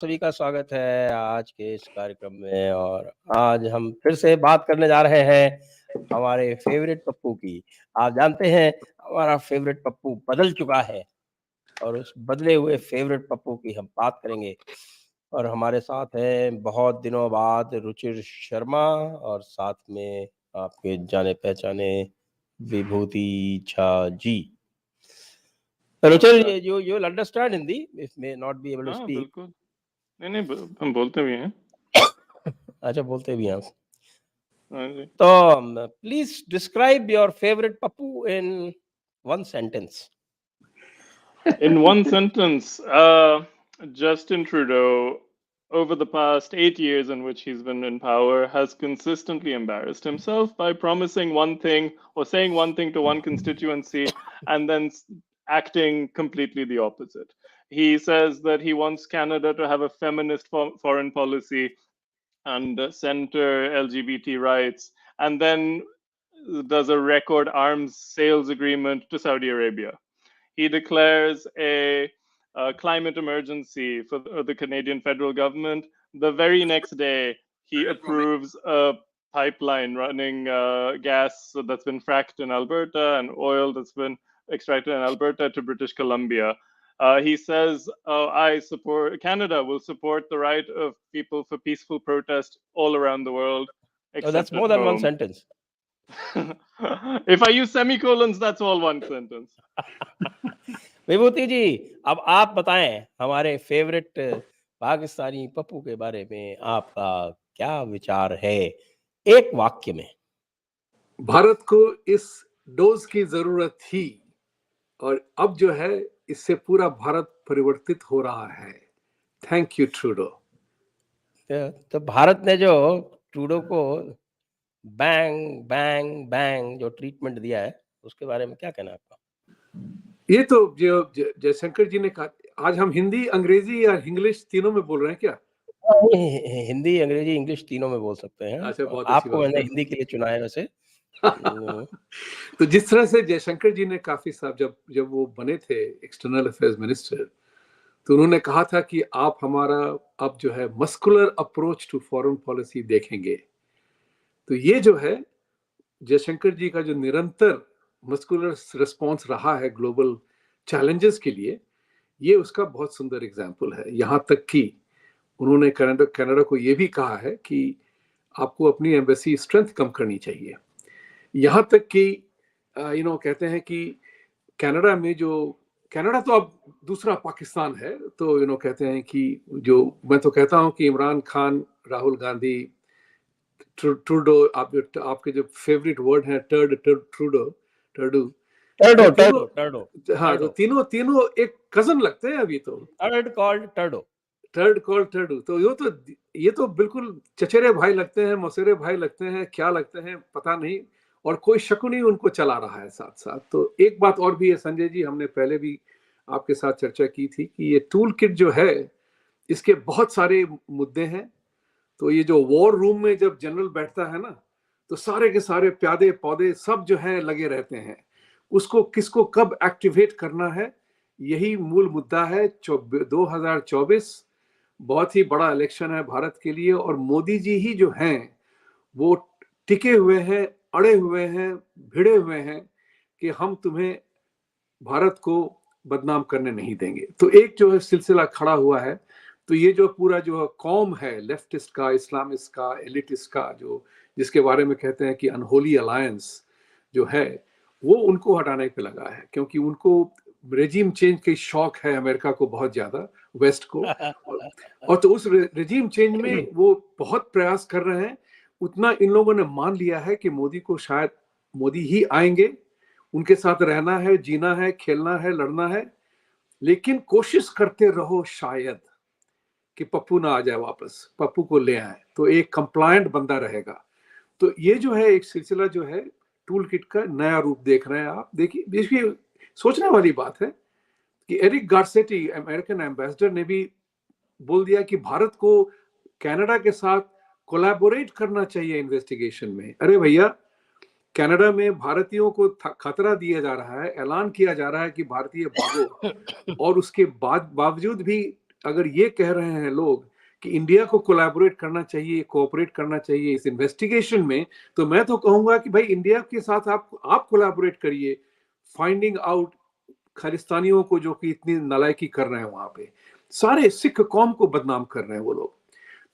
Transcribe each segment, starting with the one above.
सभी का स्वागत है आज के इस कार्यक्रम में। और आज हम फिर से बात करने जा रहे हैं हमारे फेवरेट पप्पू की। आप जानते हैं हमारा फेवरेट पप्पू बदल चुका है और उस बदले हुए फेवरेट पप्पू की हम बात करेंगे। और हमारे साथ हैं बहुत दिनों बाद रुचिर शर्मा और साथ में आपके जाने पहचाने विभूति Jha ji. Ruchir, you will understand Hindi if may not be able to हाँ speak. बिल्कुल, नहीं हम बोलते भी हैं। अच्छा, बोलते भी हैं आप। हाँ जी। तो please describe your favourite Pappu in one sentence. In one sentence, Justin Trudeau, over the past 8 years in which he's been in power, has consistently embarrassed himself by promising one thing or saying one thing to one constituency and then acting completely the opposite. He says that he wants Canada to have a feminist foreign policy and center LGBT rights, and then does a record arms sales agreement to Saudi Arabia. He declares a climate emergency for the Canadian federal government. The very next day, he approves a pipeline running gas that's been fracked in Alberta and oil that's been extracted in Alberta to British Columbia. He says, I support, Canada will support the right of people for peaceful protest all around the world, Oh, except that's at more than one home. sentence. If I use semicolons, that's all one sentence. विभूति जी, अब आप बताएं हमारे favourite Pakistani Pappu के बारे में आपका क्या विचार है एक वाक्य में। भारत को इस डोज की जरूरत थी और अब जो है इससे पूरा भारत परिवर्तित हो रहा है। Thank you Trudeau. तो भारत ने जो ट्रूडो को बैंग बैंग बैंग जो ट्रीटमेंट दिया है उसके बारे में क्या कहना है आपका? ये तो जो जयशंकर जी ने कहा, आज हम हिंदी, अंग्रेजी या इंग्लिश तीनों में बोल रहे हैं क्या? हिंदी, अंग्रेजी, इंग्लिश तीनों में बोल सकते हैं। अच्छा, बहुत अच्छी आपको बात मैंने है। हिंदी के लिए चुना है वैसे। तो जिस तरह से जयशंकर जी ने काफी साहब जब वो बने थे एक्सटर्नल अफेयर्स मिनिस्टर, तो उन्होंने कहा था कि आप हमारा अब जो है muscular approach to foreign policy देखेंगे। तो ये जो है जयशंकर जी का जो निरंतर मस्कुलर रिस्पॉन्स रहा है ग्लोबल चैलेंजेस के लिए, ये उसका बहुत सुंदर एग्जाम्पल है। यहाँ तक कि उन्होंने कनाडा को ये भी कहा है कि आपको अपनी एम्बेसी स्ट्रेंथ कम करनी चाहिए। यहाँ तक कि कहते हैं कि कनाडा में जो कनाडा तो अब दूसरा पाकिस्तान है, तो कहते हैं कि जो मैं तो कहता हूँ कि इमरान खान, राहुल गांधी, ट्रूडो, आपके जो फेवरेट वर्ड है ट्रूडो, हाँ, तो तीनों एक कजन लगते हैं अभी। तो थर्ड कॉल्ड टर्डो, तो ये तो बिल्कुल चचेरे भाई लगते हैं, मौसेरे भाई लगते हैं, क्या लगते हैं पता नहीं, और कोई शक नहीं उनको चला रहा है साथ साथ। तो एक बात और भी है संजय जी, हमने पहले भी आपके साथ चर्चा की थी कि ये टूल किट जो है इसके बहुत सारे मुद्दे हैं। तो ये जो वॉर रूम में जब जनरल बैठता है ना, तो सारे के सारे प्यादे पौधे सब जो है लगे रहते हैं, उसको किसको कब एक्टिवेट करना है, यही मूल मुद्दा है। 2024 बहुत ही बड़ा इलेक्शन है भारत के लिए, और मोदी जी ही जो हैं वो टिके हुए हैं, अड़े हुए हैं, भिड़े हुए हैं कि हम तुम्हें भारत को बदनाम करने नहीं देंगे। तो एक जो है सिलसिला खड़ा हुआ है। तो ये जो पूरा जो कौम है, लेफ्टिस्ट का, इस्लामिस्ट का, एलिटिस्ट का, जो जिसके बारे में कहते हैं कि अनहोली अलायंस जो है, वो उनको हटाने पे लगा है, क्योंकि उनको रेजिम चेंज के शौक है अमेरिका को बहुत ज्यादा, वेस्ट को। और तो उस रेजिम चेंज में वो बहुत प्रयास कर रहे हैं। उतना इन लोगों ने मान लिया है कि मोदी को शायद मोदी ही आएंगे, उनके साथ रहना है, जीना है, खेलना है, लड़ना है, लेकिन कोशिश करते रहो शायद कि पप्पू ना आ जाए वापस, पप्पू को ले आए तो एक कंप्लायंट बंदा रहेगा। तो ये जो है एक सिलसिला जो है टूल किट का नया रूप देख रहे हैं आप। देखिए सोचने वाली बात है कि एरिक गार्सेटी, अमेरिकन एम्बेसडर, ने भी बोल दिया कि भारत को कनाडा के साथ कोलैबोरेट करना चाहिए इन्वेस्टिगेशन में। अरे भैया, कनाडा में भारतीयों को खतरा दिया जा रहा है, ऐलान किया जा रहा है कि भारतीय भागो, और उसके बावजूद भी अगर ये कह रहे हैं लोग कि इंडिया को कोलैबोरेट करना चाहिए, कोऑपरेट करना चाहिए इस इन्वेस्टिगेशन में, तो मैं तो कहूंगा कि भाई इंडिया के साथ आप कोलैबोरेट करिए, फाइंडिंग आउट खालिस्तानियों को जो कि इतनी नालायकी कर रहे हैं, वहां पे सारे सिख कौम को बदनाम कर रहे हैं वो लोग।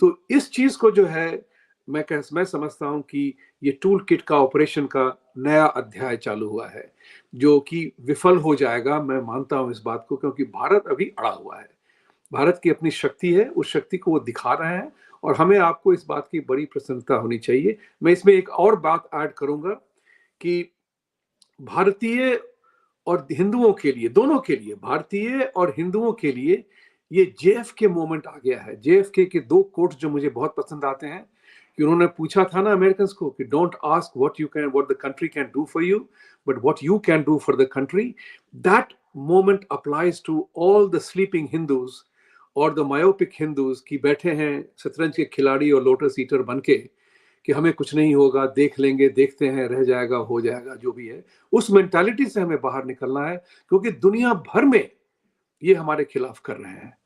तो इस चीज को जो है मैं समझता हूं कि ये टूल किट का ऑपरेशन का नया अध्याय चालू हुआ है, जो कि विफल हो जाएगा, मैं मानता हूं इस बात को, क्योंकि भारत अभी अड़ा हुआ है। भारत की अपनी शक्ति है, उस शक्ति को वो दिखा रहे हैं, और हमें आपको इस बात की बड़ी प्रसन्नता होनी चाहिए। मैं इसमें एक और बात ऐड करूंगा कि भारतीय और हिंदुओं के लिए, दोनों के लिए, भारतीय और हिंदुओं के लिए ये जेएफके मोमेंट आ गया है। जेएफके के 2 कोट्स जो मुझे बहुत पसंद आते हैं, कि उन्होंने पूछा था ना अमेरिकन्स को कि don't ask what the country can do for you, but what you can do for the country. That moment applies to all the sleeping Hindus और द मायोपिक हिंदूज की बैठे हैं शतरंज के खिलाड़ी और लोटस ईटर बन के, कि हमें कुछ नहीं होगा, देख लेंगे, देखते हैं, रह जाएगा, हो जाएगा, जो भी है। उस मेंटालिटी से हमें बाहर निकलना है, क्योंकि दुनिया भर में ये हमारे खिलाफ कर रहे हैं,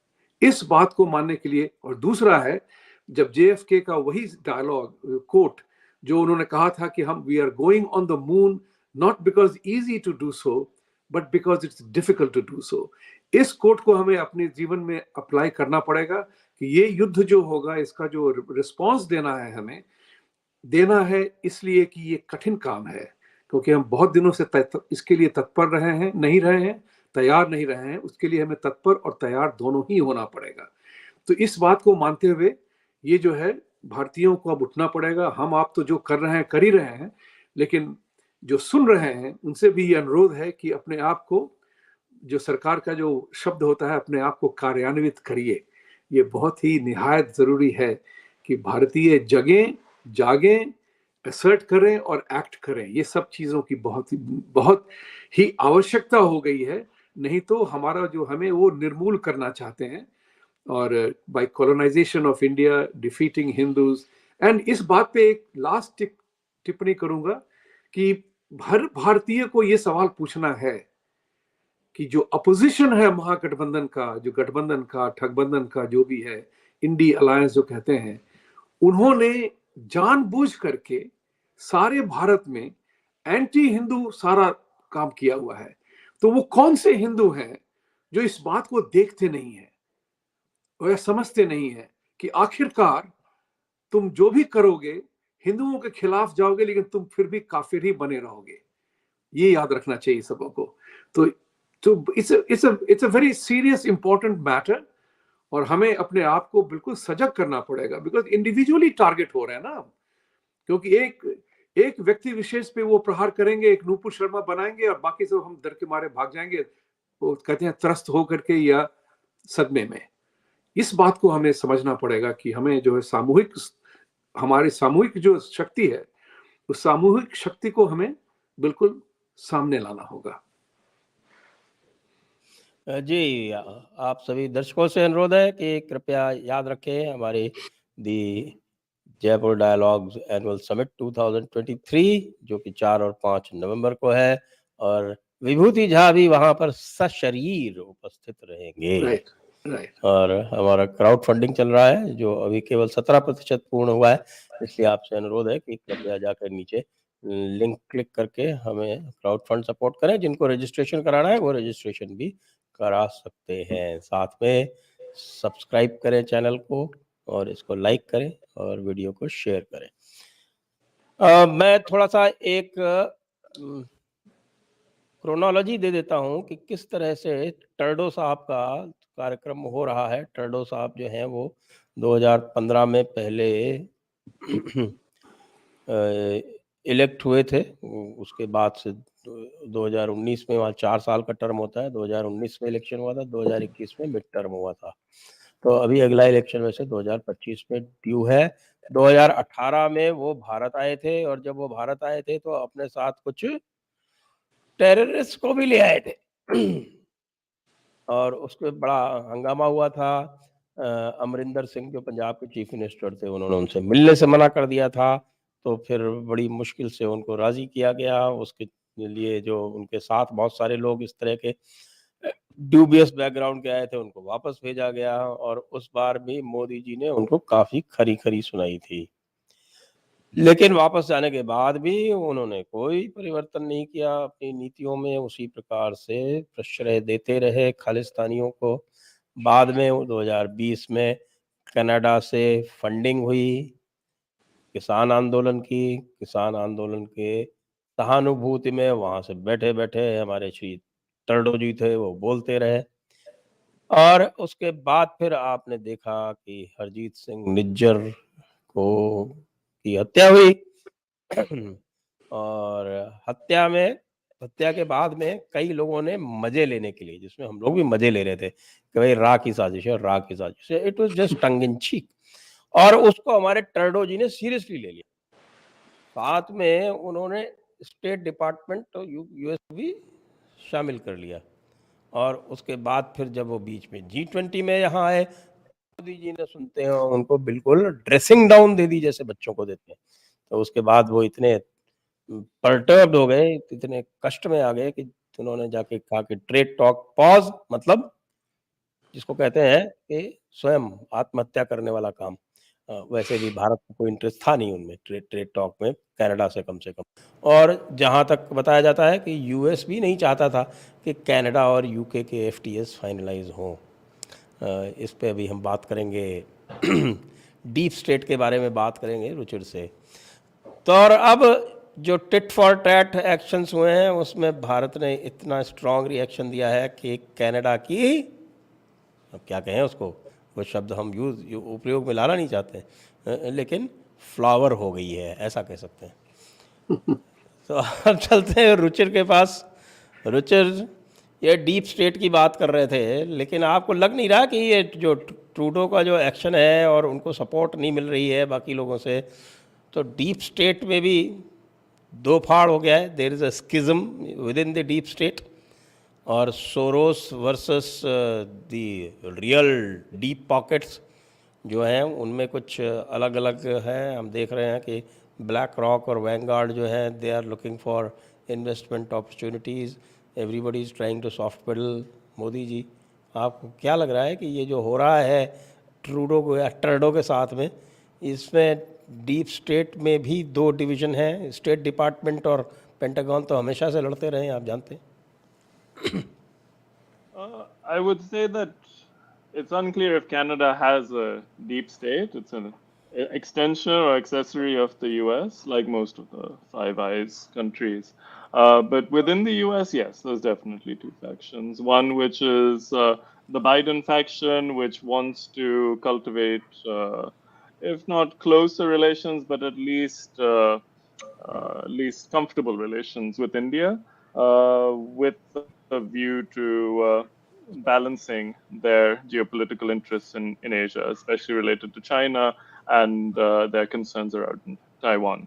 इस बात को मानने के लिए। और दूसरा है, जब जेएफके का वही डायलॉग कोट जो उन्होंने कहा था कि हम we are going on the moon not because easy to do so but because it's difficult to do so, इस कोट को हमें अपने जीवन में अप्लाई करना पड़ेगा कि ये युद्ध जो होगा, इसका जो रिस्पॉन्स देना है, हमें देना है इसलिए कि ये कठिन काम है, क्योंकि हम बहुत दिनों से इसके लिए तत्पर रहे हैं, नहीं रहे हैं, तैयार नहीं रहे हैं। उसके लिए हमें तत्पर और तैयार दोनों ही होना पड़ेगा। तो इस बात को मानते हुए ये जो है, भारतीयों को अब उठना पड़ेगा। हम आप तो जो कर रहे हैं कर ही रहे हैं, लेकिन जो सुन रहे हैं उनसे भी ये अनुरोध है कि अपने आप को, जो सरकार का जो शब्द होता है, अपने आप को कार्यान्वित करिए। ये बहुत ही निहायत जरूरी है कि भारतीय जागें, असर्ट करें और एक्ट करें। ये सब चीजों की बहुत ही आवश्यकता हो गई है, नहीं तो हमारा जो, हमें वो निर्मूल करना चाहते हैं, और by colonization of India, defeating Hindus. And इस बात पे एक लास्ट टिप्पणी करूंगा कि हर भारतीय को ये सवाल पूछना है कि जो अपोजिशन है महागठबंधन का, जो गठबंधन का, ठगबंधन का, जो भी है, इंडी अलायंस जो कहते हैं, उन्होंने जानबूझ करके सारे भारत में एंटी हिंदू सारा काम किया हुआ है। तो वो कौन से हिंदू हैं जो इस बात को देखते नहीं है और समझते नहीं है कि आखिरकार तुम जो भी करोगे हिंदुओं के खिलाफ जाओगे, लेकिन तुम फिर भी काफिर ही बने रहोगे। ये याद रखना चाहिए सबों को। तो it's a very serious important matter, और हमें अपने आप को बिल्कुल सजग करना पड़ेगा, बिकॉज इंडिविजुअली टारगेट हो रहे हैं ना, क्योंकि एक व्यक्ति विशेष पे वो प्रहार करेंगे, एक नूपुर शर्मा बनाएंगे, और बाकी सब हम डर के मारे भाग जाएंगे, वो कहते हैं त्रस्त होकर के या सदमे में। इस बात को हमें समझना पड़ेगा कि हमें जो है हमारी सामूहिक जो शक्ति है, उस सामूहिक शक्ति को हमें बिल्कुल सामने लाना होगा। जी, आप सभी दर्शकों से अनुरोध है कि कृपया याद रखें हमारे दी जयपुर डायलॉग्स एनुअल समिट 2023 जो कि 4 और 5 नवंबर को है, और विभूति झा भी वहां पर सशरीर उपस्थित रहेंगे। राइट। और हमारा क्राउड फंडिंग चल रहा है जो अभी केवल 17% पूर्ण हुआ है, इसलिए आपसे अनुरोध है कि कृपया जाकर नीचे लिंक क्लिक करके हमें क्राउड फंड सपोर्ट करें। जिनको रजिस्ट्रेशन कराना है वो रजिस्ट्रेशन भी करा सकते हैं। साथ में सब्सक्राइब करें चैनल को, और इसको लाइक करें और वीडियो को शेयर करें। मैं थोड़ा सा एक क्रोनोलॉजी दे देता हूं कि किस तरह से टर्डो साहब का कार्यक्रम हो रहा है। टर्डो साहब जो हैं वो 2015 में पहले इलेक्ट हुए थे, उसके बाद से 2019 में, वहाँ 4 साल का टर्म होता है, 2019 में इलेक्शन हुआ था, 2021 में मिड टर्म हुआ था। तो अभी अगला इलेक्शन वैसे 2025 में ड्यू है। 2018 में वो भारत आए थे, और जब वो भारत आए थे तो अपने साथ कुछ टेररिस्ट को भी ले आए थे और उसके बड़ा हंगामा हुआ था। अमरिंदर सिंह जो पंजाब के चीफ मिनिस्टर थे, उन्होंने उनसे मिलने से मना कर दिया था, तो फिर बड़ी मुश्किल से उनको राजी किया गया। उसके लिए जो उनके साथ बहुत सारे लोग इस तरह के ड्यूबियस बैकग्राउंड के आए थे उनको वापस भेजा गया, और उस बार भी मोदी जी ने उनको काफी खरी खरी सुनाई थी। लेकिन वापस जाने के बाद भी उन्होंने कोई परिवर्तन नहीं किया अपनी नीतियों में, उसी प्रकार से प्रश्रय देते रहे खालिस्तानियों को। बाद में 2020 में कनाडा से फंडिंग हुई किसान आंदोलन की। किसान आंदोलन के सहानुभूति में वहां से बैठे बैठे हमारे श्री टर्डो जी थे, वो बोलते रहे। और उसके बाद फिर आपने देखा कि हरजीत सिंह निज्जर को की हत्या हुई और हत्या के बाद में कई लोगों ने मजे लेने के लिए, जिसमें हम लोग भी मजे ले रहे थे कि भाई रा की साजिश है, रा की साजिश है, इट वाज जस्ट टंग इन चीक, और उसको हमारे टर्डो जी ने सीरियसली ले लिया। साथ में उन्होंने स्टेट डिपार्टमेंट और यूएस भी शामिल कर लिया। और उसके बाद फिर जब वो बीच में G20 में यहाँ आए, मोदी जी ने सुनते हैं उनको बिल्कुल ड्रेसिंग डाउन दे दी जैसे बच्चों को देते हैं। तो उसके बाद वो इतने परटर्ब्ड हो गए, इतने कष्ट में आ गए कि उन्होंने जाके कहा कि ट्रेड टॉक पॉज, मतलब जिसको कहते हैं कि स्वयं आत्महत्या करने वाला काम। वैसे भी भारत को कोई इंटरेस्ट था नहीं उनमें, ट्रेड टॉक में, कनाडा से कम से कम। और जहाँ तक बताया जाता है कि यूएस भी नहीं चाहता था कि कनाडा और यूके के एफटीएस फाइनलाइज हों। इस पे अभी हम बात करेंगे डीप स्टेट के बारे में बात करेंगे रुचिर से। तो और अब जो टिट फॉर टैट एक्शंस हुए हैं उसमें भारत ने इतना स्ट्रांग रिएक्शन दिया है कि कनाडा की, अब क्या कहें उसको, वो शब्द हम उपयोग में लाना नहीं चाहते, लेकिन फ्लावर हो गई है, ऐसा कह सकते हैं। तो अब चलते हैं रुचिर के पास। रुचिर, ये डीप स्टेट की बात कर रहे थे, लेकिन आपको लग नहीं रहा कि ये जो ट्रूडो का जो एक्शन है और उनको सपोर्ट नहीं मिल रही है बाकी लोगों से, तो डीप स्टेट में भी दो फाड़ हो गया है, there is a schism within the deep state, और Soros versus the real deep pockets जो हैं उनमें कुछ अलग अलग है। हम देख रहे हैं कि ब्लैक रॉक और वैंगार्ड जो है they are looking for investment opportunities, everybody is trying to soft pedal Modi ji. आपको क्या लग रहा है कि ये जो हो रहा है ट्रूडो को या टर्डो के साथ में, इसमें डीप स्टेट में भी दो डिवीज़न हैं, स्टेट डिपार्टमेंट और पेंटागन तो हमेशा से लड़ते रहे हैं, आप जानते हैं। I would say that it's unclear if Canada has a deep state. It's an extension or accessory of the US, like most of the Five Eyes countries. But within the US, yes, there's definitely two factions. One which is the Biden faction, which wants to cultivate, if not closer relations, but at least comfortable relations with India, with a view to balancing their geopolitical interests in Asia, especially related to China and their concerns around Taiwan.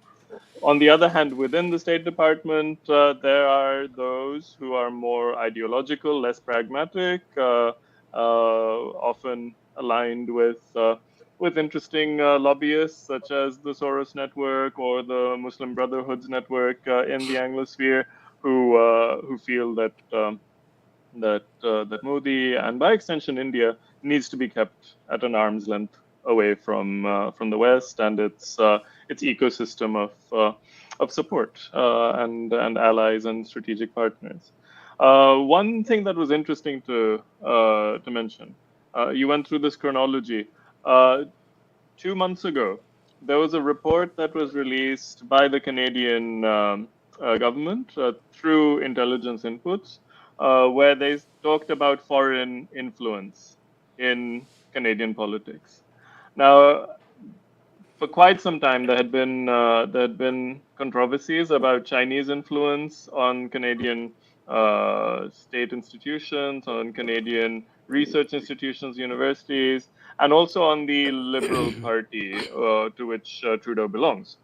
On the other hand, within the State Department, there are those who are more ideological, less pragmatic, often aligned with interesting lobbyists such as the Soros Network or the Muslim Brotherhood's network in the Anglosphere, who feel that that Modi and by extension India needs to be kept at an arm's length away from the West and its ecosystem of support and allies and strategic partners. One thing that was interesting to mention, you went through this chronology. 2 months ago, there was a report that was released by the Canadian government through intelligence inputs, where they talked about foreign influence in Canadian politics. Now, for quite some time, there had been controversies about Chinese influence on Canadian state institutions, on Canadian research institutions, universities, and also on the Liberal Party to which Trudeau belongs.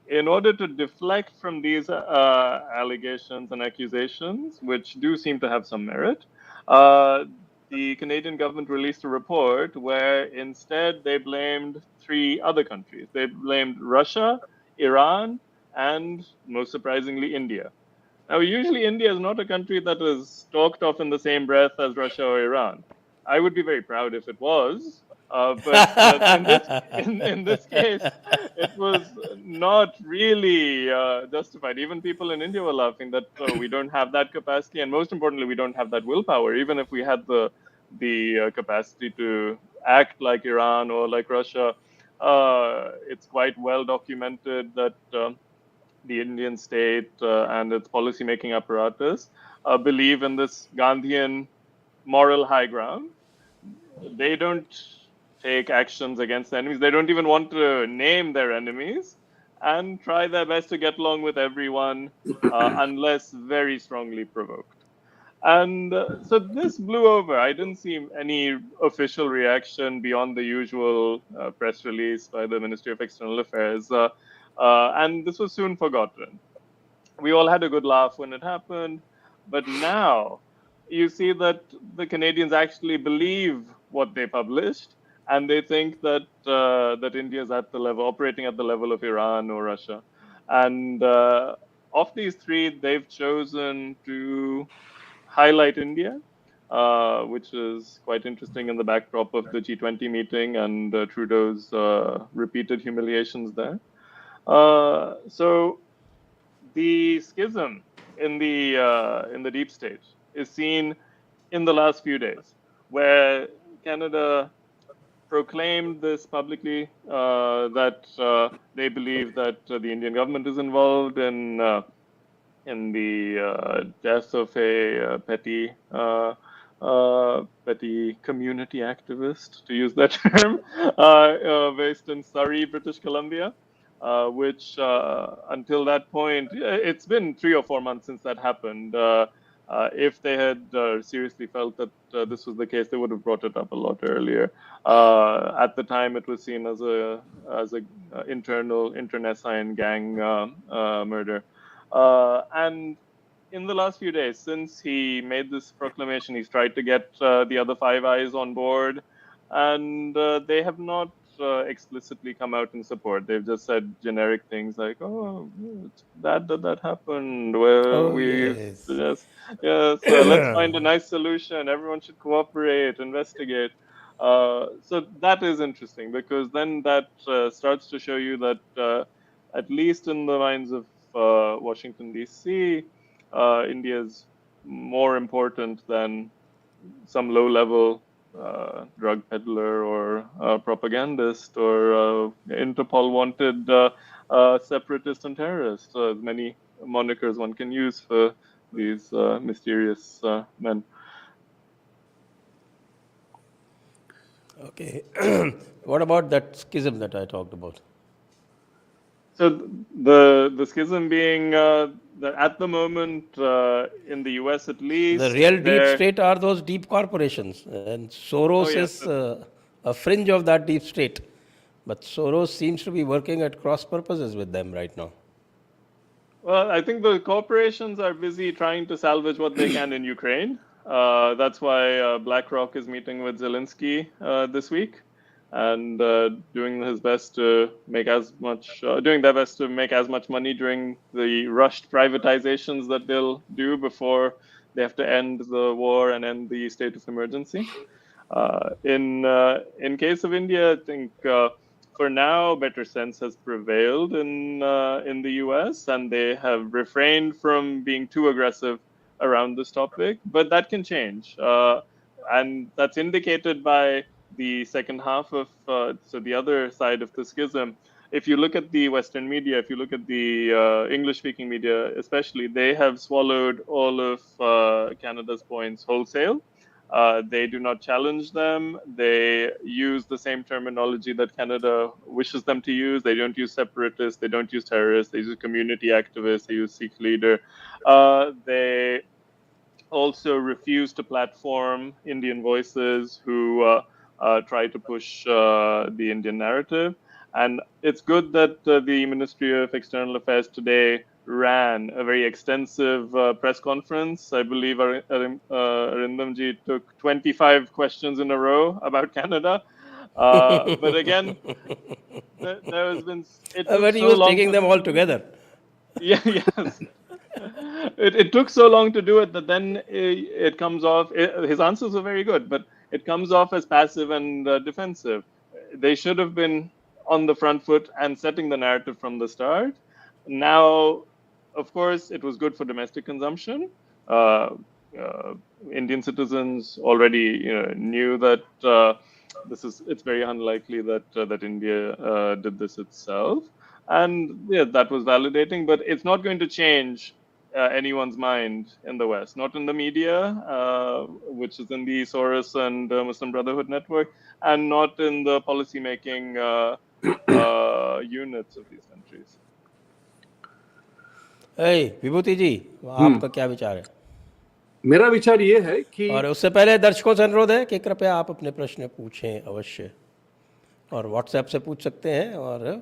In order to deflect from these allegations and accusations, which do seem to have some merit, the Canadian government released a report where instead they blamed three other countries. They blamed Russia, Iran, and most surprisingly, India. Now, usually India is not a country that is talked of in the same breath as Russia or Iran. I would be very proud if it was, but in this case, it was not really justified. Even people in India were laughing that we don't have that capacity, and most importantly, we don't have that willpower. Even if we had the capacity to act like Iran or like Russia, it's quite well documented that the Indian state and its policy-making apparatus believe in this Gandhian moral high ground. They don't take actions against enemies. They don't even want to name their enemies and try their best to get along with everyone unless very strongly provoked. And so this blew over. I didn't see any official reaction beyond the usual press release by the Ministry of External Affairs. And this was soon forgotten. We all had a good laugh when it happened. But now you see that the Canadians actually believe what they published, and they think that that India is at the level, operating at the level of Iran or Russia. And of these three, they've chosen to highlight India, which is quite interesting in the backdrop of the G20 meeting and Trudeau's repeated humiliations there. So the schism in the deep state is seen in the last few days, where Canada proclaimed this publicly that they believe that the Indian government is involved in the death of a petty community activist, to use that term, based in Surrey, British Columbia. Which until that point, it's been 3 or 4 months since that happened. If they had seriously felt that this was the case, they would have brought it up a lot earlier. At the time, it was seen as a internal internecine gang murder. And in the last few days, since he made this proclamation, he's tried to get the other Five Eyes on board, and they have not explicitly come out in support. They've just said generic things like, "Oh, it's bad that happened. Well, yes. let's find a nice solution. Everyone should cooperate, investigate." So that is interesting, because then that starts to show you that at least in the minds of Washington D.C., India is more important than some low-level drug peddler or propagandist or Interpol wanted separatist and terrorist. As many monikers one can use for these mysterious men. Okay. What about that schism that I talked about? So the schism being that at the moment in the US at least, the real deep state are those deep corporations, and Soros is a fringe of that deep state. But Soros seems to be working at cross purposes with them right now. Well, I think the corporations are busy trying to salvage what they can in Ukraine. That's why BlackRock is meeting with Zelensky this week, and doing their best to make as much money during the rushed privatizations that they'll do before they have to end the war and end the state of emergency. In case of India, I think for now better sense has prevailed in the US, and they have refrained from being too aggressive around this topic. But that can change, and that's indicated by the second half of so the other side of the schism. If you look at the Western media, if you look at the English-speaking media especially, they have swallowed all of Canada's points wholesale. They do not challenge them. They use the same terminology that Canada wishes them to use. They don't use separatists. They don't use terrorists. They use community activists. They use Sikh leader. They also refuse to platform Indian voices who try to push the Indian narrative. And it's good that the Ministry of External Affairs today ran a very extensive press conference. I believe Arindamji took 25 questions in a row about Canada. But again, there has been... But he was taking them all together. Yeah, yes. It took so long to do it that then it comes off. His answers were very good, but it comes off as passive and defensive. They should have been on the front foot and setting the narrative from the start. Now, of course, it was good for domestic consumption. Indian citizens already knew that it's very unlikely that India did this itself, and yeah, that was validating. But it's not going to change anyone's mind in the West, not in the media, which is in the Soros and Muslim Brotherhood network, and not in the policy-making units of these countries. विभूति जी, आपका क्या विचार है? मेरा विचार ये है कि, और उससे पहले दर्शकों से अनुरोध है कि कृपया आप अपने प्रश्न पूछें अवश्य, और व्हाट्सएप से पूछ सकते हैं और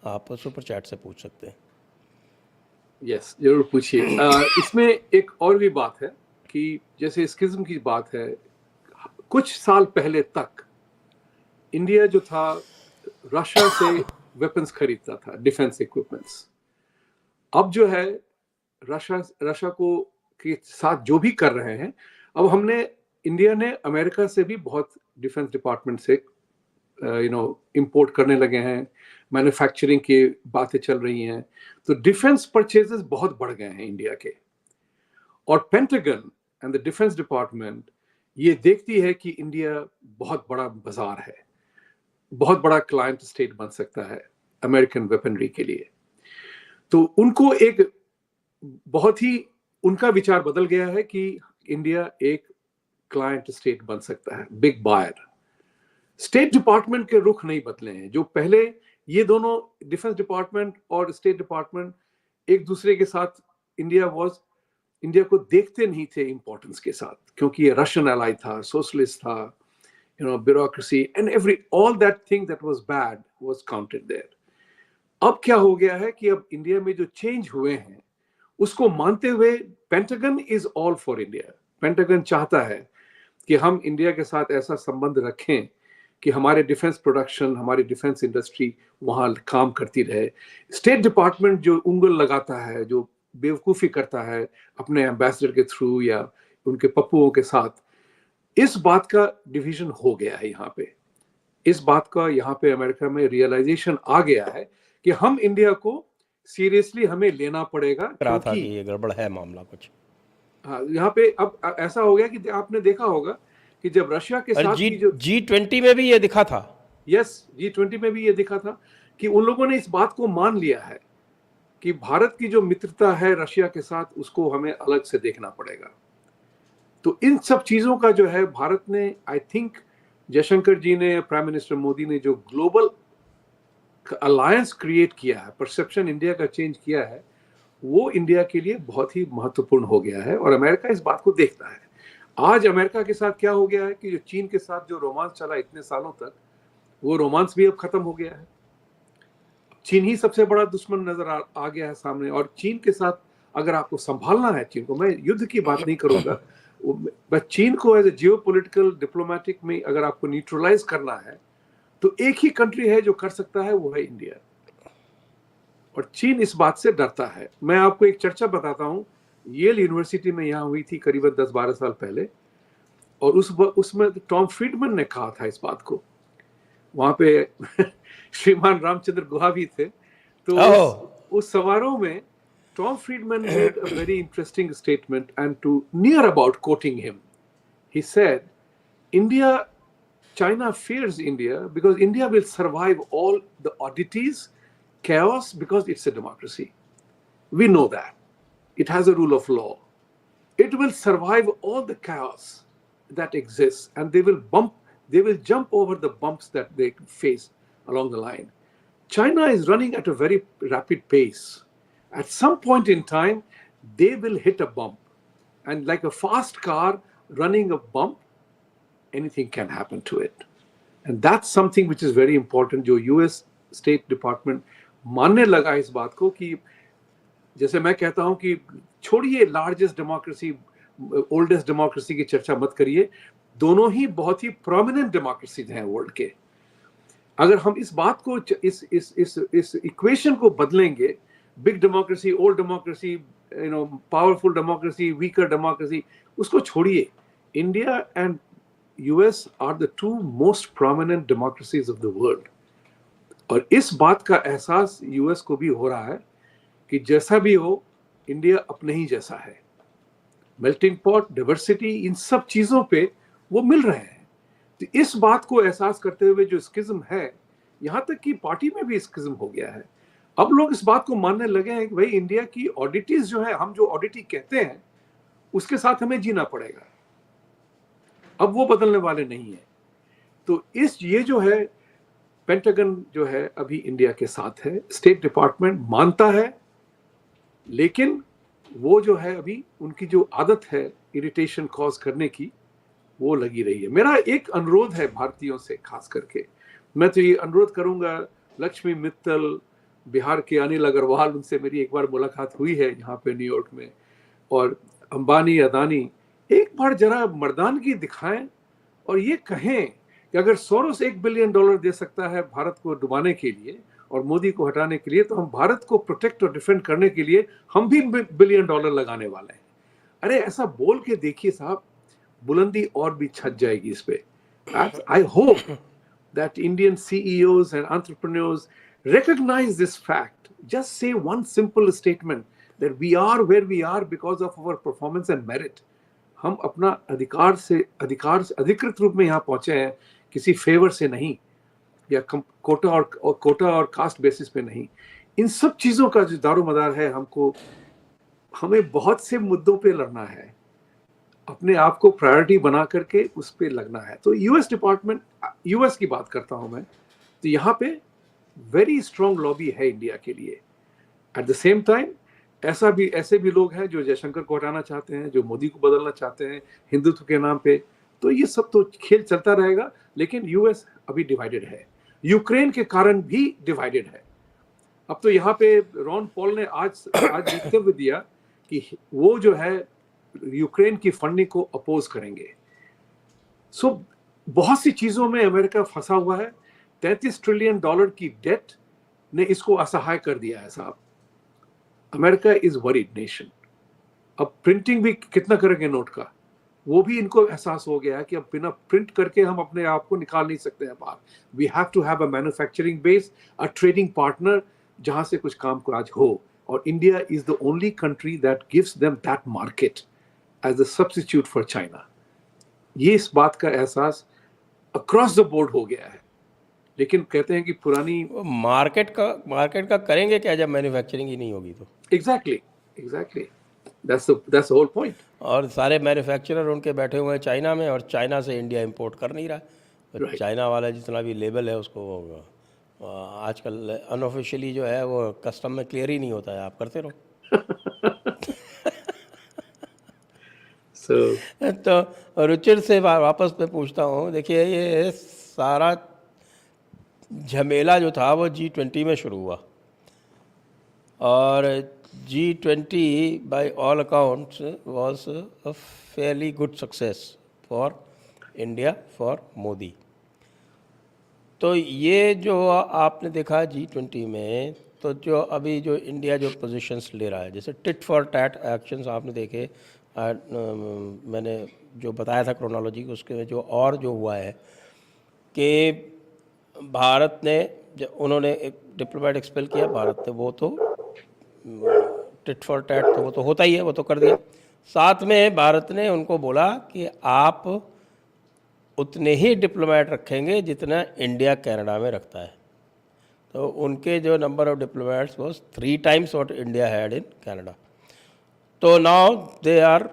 आप सुपर चैट से पूछ सकते हैं। यस, जरूर पूछिए। इसमें एक और भी बात है कि जैसे स्किज्म की बात है, कुछ साल पहले तक इंडिया जो था रशिया से वेपन्स खरीदता था, डिफेंस इक्विपमेंट्स। अब जो है रशिया को के साथ जो भी कर रहे हैं, अब इंडिया ने अमेरिका से भी बहुत डिफेंस डिपार्टमेंट से इंपोर्ट करने लगे हैं, मैन्युफैक्चरिंग की बातें चल रही हैं, तो डिफेंस परचेजेस बहुत बढ़ गए हैं इंडिया के। और pentagon and the defence department ये देखती है कि इंडिया बहुत बड़ा बाजार है, बहुत बड़ा क्लाइंट स्टेट बन सकता है अमेरिकन वेपनरी के लिए। तो उनको एक बहुत ही उनका विचार बदल गया है कि इंडिया एक क्लाइंट स्टेट बन सकता है, बिग बायर। स्टेट डिपार्टमेंट के रुख नहीं बदले हैं। जो पहले ये दोनों डिफेंस डिपार्टमेंट और स्टेट डिपार्टमेंट एक दूसरे के साथ इंडिया को देखते नहीं थे इंपॉर्टेंस के साथ, क्योंकि ये रशियन एलाई था, सोशलिस्ट था, bureaucracy and all that thing that was bad was counted there. अब क्या हो गया है कि अब इंडिया में जो चेंज हुए हैं उसको मानते हुए pentagon is all for India. Pentagon चाहता है कि हम इंडिया के साथ ऐसा संबंध रखें कि हमारे डिफेंस प्रोडक्शन, हमारी डिफेंस इंडस्ट्री वहां काम करती रहे। स्टेट डिपार्टमेंट जो उंगल लगाता है, जो बेवकूफ़ी करता है अपने एम्बेसडर के थ्रू या उनके पप्पुओं के साथ, इस बात का डिवीजन हो गया है यहाँ पे। इस बात का यहाँ पे अमेरिका में रियलाइजेशन आ गया है कि हम इंडिया को सीरियसली हमें लेना पड़ेगा, क्योंकि ये गड़बड़ है मामला कुछ। हाँ, यहाँ पे अब ऐसा हो गया कि आपने देखा होगा कि जब रशिया के साथ G20 में भी ये दिखा था। यस, G20 में भी ये दिखा था कि उन लोगों ने इस बात को मान लिया है कि भारत की जो मित्रता है रशिया के साथ, उसको हमें अलग से देखना पड़ेगा। तो इन सब चीजों का जो है भारत ने, आई थिंक जयशंकर जी ने, प्राइम मिनिस्टर मोदी ने जो ग्लोबल अलायंस क्रिएट किया है, परसेप्शन इंडिया का चेंज किया है, वो इंडिया के लिए बहुत ही महत्वपूर्ण हो गया है और अमेरिका इस बात को देखता है। आज अमेरिका के साथ क्या हो गया है कि जो चीन के साथ जो रोमांस चला इतने सालों तक, वो रोमांस भी अब खत्म हो गया है। चीन ही सबसे बड़ा दुश्मन नजर आ गया है सामने, और चीन के साथ अगर आपको संभालना है चीन को, मैं युद्ध की बात नहीं करूंगा, बट चीन को एज ए जियोपॉलिटिकल डिप्लोमेटिक में अगर आपको न्यूट्रलाइज करना है तो एक ही कंट्री है जो कर सकता है, वो है इंडिया। और चीन इस बात से डरता है। मैं आपको एक चर्चा बताता हूँ, येल यूनिवर्सिटी में यहाँ हुई थी करीबन 10-12 साल पहले, और उसमें टॉम फ्रीडमैन ने कहा था इस बात को। वहां पे श्रीमान रामचंद्र गुहा भी थे। तो उस समारोह में Tom Friedman made a very interesting statement, and to near about quoting him, he said, China fears India because India will survive all the oddities, chaos, because it's a democracy. We know that. It has a rule of law. It will survive all the chaos that exists, and they will jump over the bumps that they face along the line. China is running at a very rapid pace. At some point in time, they will hit a bump. And like a fast car running a bump, anything can happen to it. And that's something which is very important. जो US State Department मानने लगा इस बात को कि जैसे मैं कहता हूं कि छोड़िए लार्जेस्ट डेमोक्रेसी, ओल्डेस्ट डेमोक्रेसी की चर्चा मत करिए, दोनों ही बहुत ही प्रोमिनेंट डेमोक्रेसीज हैं वर्ल्ड के। अगर हम इस बात को, इस इक्वेशन को बदलेंगे, big democracy, old democracy, powerful democracy, weaker democracy, उसको छोड़िए. India and US are the two most prominent democracies of the world. और इस बात का एहसास यूएस को भी हो रहा है कि जैसा भी हो, इंडिया अपने ही जैसा है. मेल्टिंग पॉट, डाइवर्सिटी, इन सब चीजों पे वो मिल रहे हैं. तो इस बात को एहसास करते हुए जो स्किज्म है, यहां तक कि पार्टी में भी स्किज्म हो गया है. अब लोग इस बात को मानने लगे हैं कि भाई इंडिया की ऑडिटीज जो है, हम जो ऑडिटी कहते हैं, उसके साथ हमें जीना पड़ेगा. अब वो बदलने वाले नहीं है. तो ये जो है, पेंटागन जो है अभी इंडिया के साथ है, स्टेट डिपार्टमेंट मानता है, लेकिन वो जो है अभी उनकी जो आदत है इरिटेशन कॉज करने की, वो लगी रही है. मेरा एक अनुरोध है भारतीयों से, खास करके मैं तो ये अनुरोध करूंगा, लक्ष्मी मित्तल, बिहार के अनिल अग्रवाल, उनसे मेरी एक बार मुलाकात हुई है यहाँ पे न्यूयॉर्क में, और अंबानी, अदानी, एक बार जरा मर्दानगी दिखाएं और ये कहें कि अगर सोरोस $1 बिलियन दे सकता है भारत को डुबाने के लिए और मोदी को हटाने के लिए, तो हम भारत को प्रोटेक्ट और डिफेंड करने के लिए हम भी $1 बिलियन लगाने वाले हैं. अरे ऐसा बोल के देखिए साहब, बुलंदी और भी छत जाएगी इस पे. I hope that Indian CEOs and entrepreneurs recognize this fact. Just say one simple statement that we are where we are because of our performance and merit. हम अपना अधिकार से अधिकृत रूप में यहाँ पहुंचे हैं, किसी फेवर से नहीं, या कोटा और कास्ट बेसिस पे नहीं. इन सब चीजों का जो दारोमदार है, हमें बहुत से मुद्दों पे लड़ना है, अपने आप को प्रायोरिटी बना करके उस पे लगना है. तो यूएस डिपार्टमेंट, यूएस की बात करता हूं मैं, तो यहाँ पे वेरी स्ट्रॉन्ग लॉबी है इंडिया के लिए. एट द सेम टाइम ऐसे भी लोग हैं जो जयशंकर को हटाना चाहते हैं, जो मोदी को बदलना चाहते हैं हिंदुत्व के नाम पे. तो ये सब तो खेल चलता रहेगा, लेकिन यूएस अभी डिवाइडेड है, यूक्रेन के कारण भी डिवाइडेड है. अब तो यहाँ पे रॉन पॉल ने आज वक्तव्य दिया कि वो जो है यूक्रेन की फंडिंग को अपोज करेंगे. सो बहुत सी चीजों में अमेरिका फंसा हुआ है. $33 ट्रिलियन की डेट ने इसको असहाय कर दिया है साहब. America is worried nation. अब प्रिंटिंग भी कितना करेंगे नोट का, वो भी इनको एहसास हो गया है कि अब बिना प्रिंट करके हम अपने आप को निकाल नहीं सकते हैं बाहर. We have to have a manufacturing base, a trading partner, जहां से कुछ काम काज हो. और India is the only country that gives them that market as a substitute for China. ये इस बात का एहसास अक्रॉस द बोर्ड हो गया है. लेकिन कहते हैं कि पुरानी मार्केट का करेंगे क्या जब मैन्युफैक्चरिंग ही नहीं होगी तो. Exactly that's the whole point. और सारे मैन्युफैक्चरर उनके बैठे हुए हैं चाइना में, और चाइना से इंडिया इंपोर्ट कर नहीं रहा. तो चाइना वाला जितना भी लेबल है उसको आजकल अनऑफिशियली जो है वो कस्टम में क्लियर ही नहीं होता है. आप करते रहो. तो रुचिर से वापस मैं पूछता हूँ. देखिए, ये सारा झमेला जो था वो G20 में शुरू हुआ, और G20 by all accounts was a fairly good success for India, for Modi. तो ये जो आपने देखा G20 में, तो जो अभी जो इंडिया जो पोजीशंस ले रहा है, जैसे टिट फॉर टैट एक्शंस आपने देखे, मैंने जो बताया था क्रोनोलॉजी, उसके जो हुआ है कि भारत ने उन्होंने एक डिप्लोमेट एक्सपेल किया, भारत ने वो तो टिट फॉर टैट तो वो तो होता ही है, वो तो कर दिया. साथ में भारत ने उनको बोला कि आप उतने ही डिप्लोमेट रखेंगे जितना इंडिया कनाडा में रखता है. तो उनके जो number of diplomats was 3 times what India had in Canada. तो now they are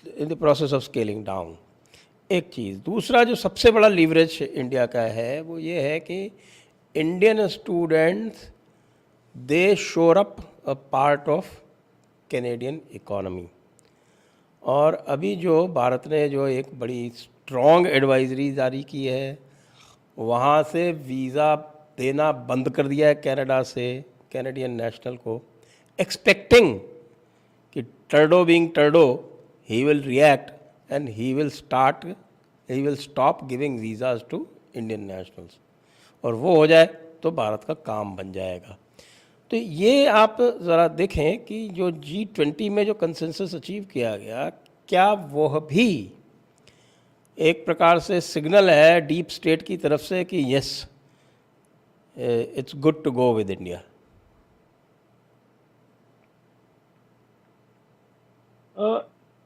in the process of scaling down. एक चीज़. दूसरा जो सबसे बड़ा लीवरेज इंडिया का है वो ये है कि इंडियन स्टूडेंट्स दे शोर up a part of Canadian economy. और अभी जो भारत ने जो एक बड़ी स्ट्रॉन्ग एडवाइजरी जारी की है, वहाँ से वीज़ा देना बंद कर दिया है कनाडा से कैनेडियन नेशनल को, एक्सपेक्टिंग कि Trudeau being Trudeau he will react and he will stop giving visas to Indian nationals. और वो हो जाए तो भारत का काम बन जाएगा. तो ये आप ज़रा देखें कि जो G20 में जो कंसेंसस अचीव किया गया, क्या वह भी एक प्रकार से सिग्नल है डीप स्टेट की तरफ से कि yes it's good to go with India?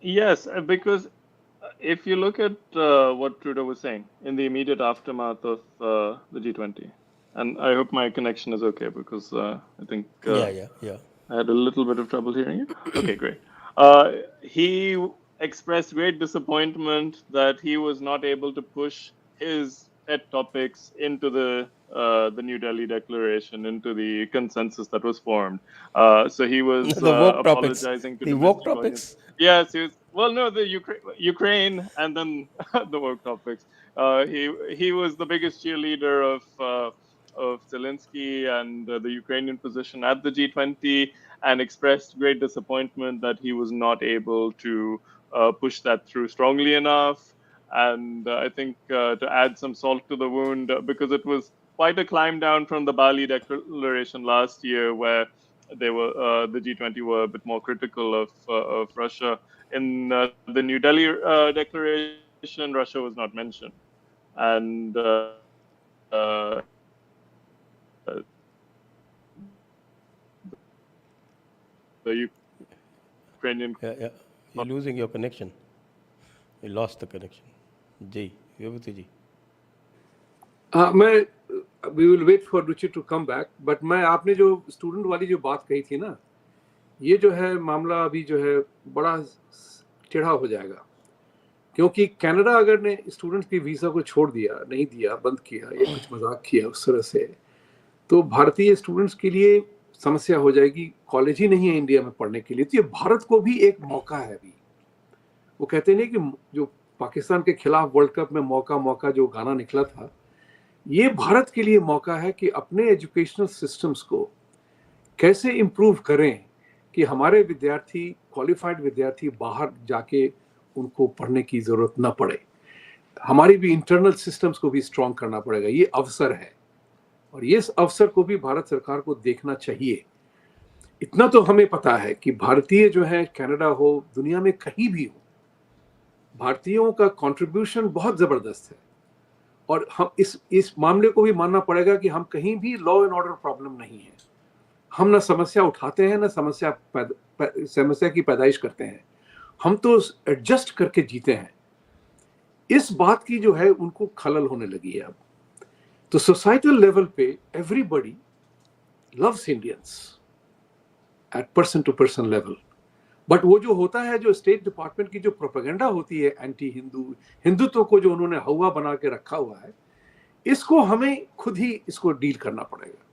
Yes, because if you look at what Trudeau was saying in the immediate aftermath of the G20, and I hope my connection is okay because I think Yeah. I had a little bit of trouble hearing you. Okay, great. He expressed great disappointment that he was not able to push his pet topics into the New Delhi Declaration, into the consensus that was formed. So he was The woke topics. apologizing to The woke domestic audience. topics. Yes, he was. Well, no, the Ukraine, and then the woke topics. He was the biggest cheerleader of Zelensky and the Ukrainian position at the G20, and expressed great disappointment that he was not able to push that through strongly enough. And I think to add some salt to the wound, because it was quite a climb down from the Bali Declaration last year, where they were the G20 were a bit more critical of Russia. In the New Delhi Declaration, Russia was not mentioned, and the Ukrainian. Yeah. You're losing your connection. You lost the connection. जी, विभूति जी. मैं we will wait for Ruchir to come back, but मैं आपने जो student वाली जो बात कही थी ना, ये जो है मामला अभी जो है बड़ा टेढ़ा हो जाएगा, क्योंकि कनाडा अगर ने स्टूडेंट्स की वीज़ा को छोड़ दिया, नहीं दिया, बंद किया या कुछ मजाक किया उस तरह से, तो भारतीय स्टूडेंट्स के लिए समस्या हो जाएगी. कॉलेज ही नहीं है इंडिया में पढ़ने के लिए, तो ये भारत को भी एक मौका है. अभी वो कहते नहीं कि जो पाकिस्तान के खिलाफ वर्ल्ड कप में मौका जो गाना निकला था, ये भारत के लिए मौका है कि अपने एजुकेशनल सिस्टम्स को कैसे इम्प्रूव करें कि हमारे विद्यार्थी, क्वालिफाइड विद्यार्थी बाहर जाके उनको पढ़ने की जरूरत ना पड़े. हमारी भी इंटरनल सिस्टम्स को भी स्ट्रॉन्ग करना पड़ेगा. ये अवसर है और ये अवसर को भी भारत सरकार को देखना चाहिए. इतना तो हमें पता है कि भारतीय जो है, कनाडा हो, दुनिया में कहीं भी हो, भारतीयों का कंट्रीब्यूशन बहुत जबरदस्त है. और हम इस मामले को भी मानना पड़ेगा कि हम कहीं भी लॉ एंड ऑर्डर प्रॉब्लम नहीं है. हम ना समस्या उठाते हैं, ना समस्या की पैदाइश करते हैं. हम तो एडजस्ट करके जीते हैं. इस बात की जो है उनको खलल होने लगी है अब. तो सोसाइटल लेवल पे everybody loves Indians at person to person level, but वो जो होता है, जो स्टेट डिपार्टमेंट की जो प्रोपेगेंडा होती है एंटी हिंदुत्व को जो उन्होंने हवा बना के रखा हुआ है, इसको हमें खुद ही इसको डील करना पड़ेगा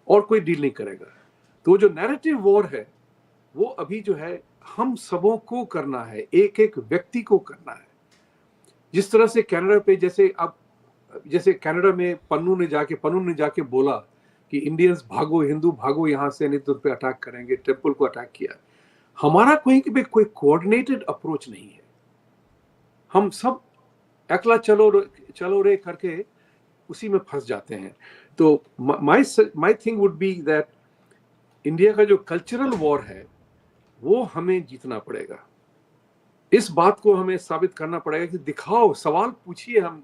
और कोई डील नहीं करेगा. तो जो नैरेटिव वॉर है वो अभी जो है हम सबों को करना है, एक एक व्यक्ति को करना है. जिस तरह से कनाडा पे जैसे कनाडा में पन्नू ने जाके बोला कि इंडियंस भागो, हिंदू भागो यहाँ से, नहीं तो उन पे अटैक करेंगे, टेम्पल को अटैक किया. हमारा कोई कोऑर्डिनेटेड अप्रोच नहीं है. हम सब अकेला चलो रे करके उसी में फंस जाते हैं. तो my thing would be that India का जो कल्चरल वॉर है वो हमें जीतना पड़ेगा. इस बात को हमें साबित करना पड़ेगा कि दिखाओ, सवाल पूछिए हम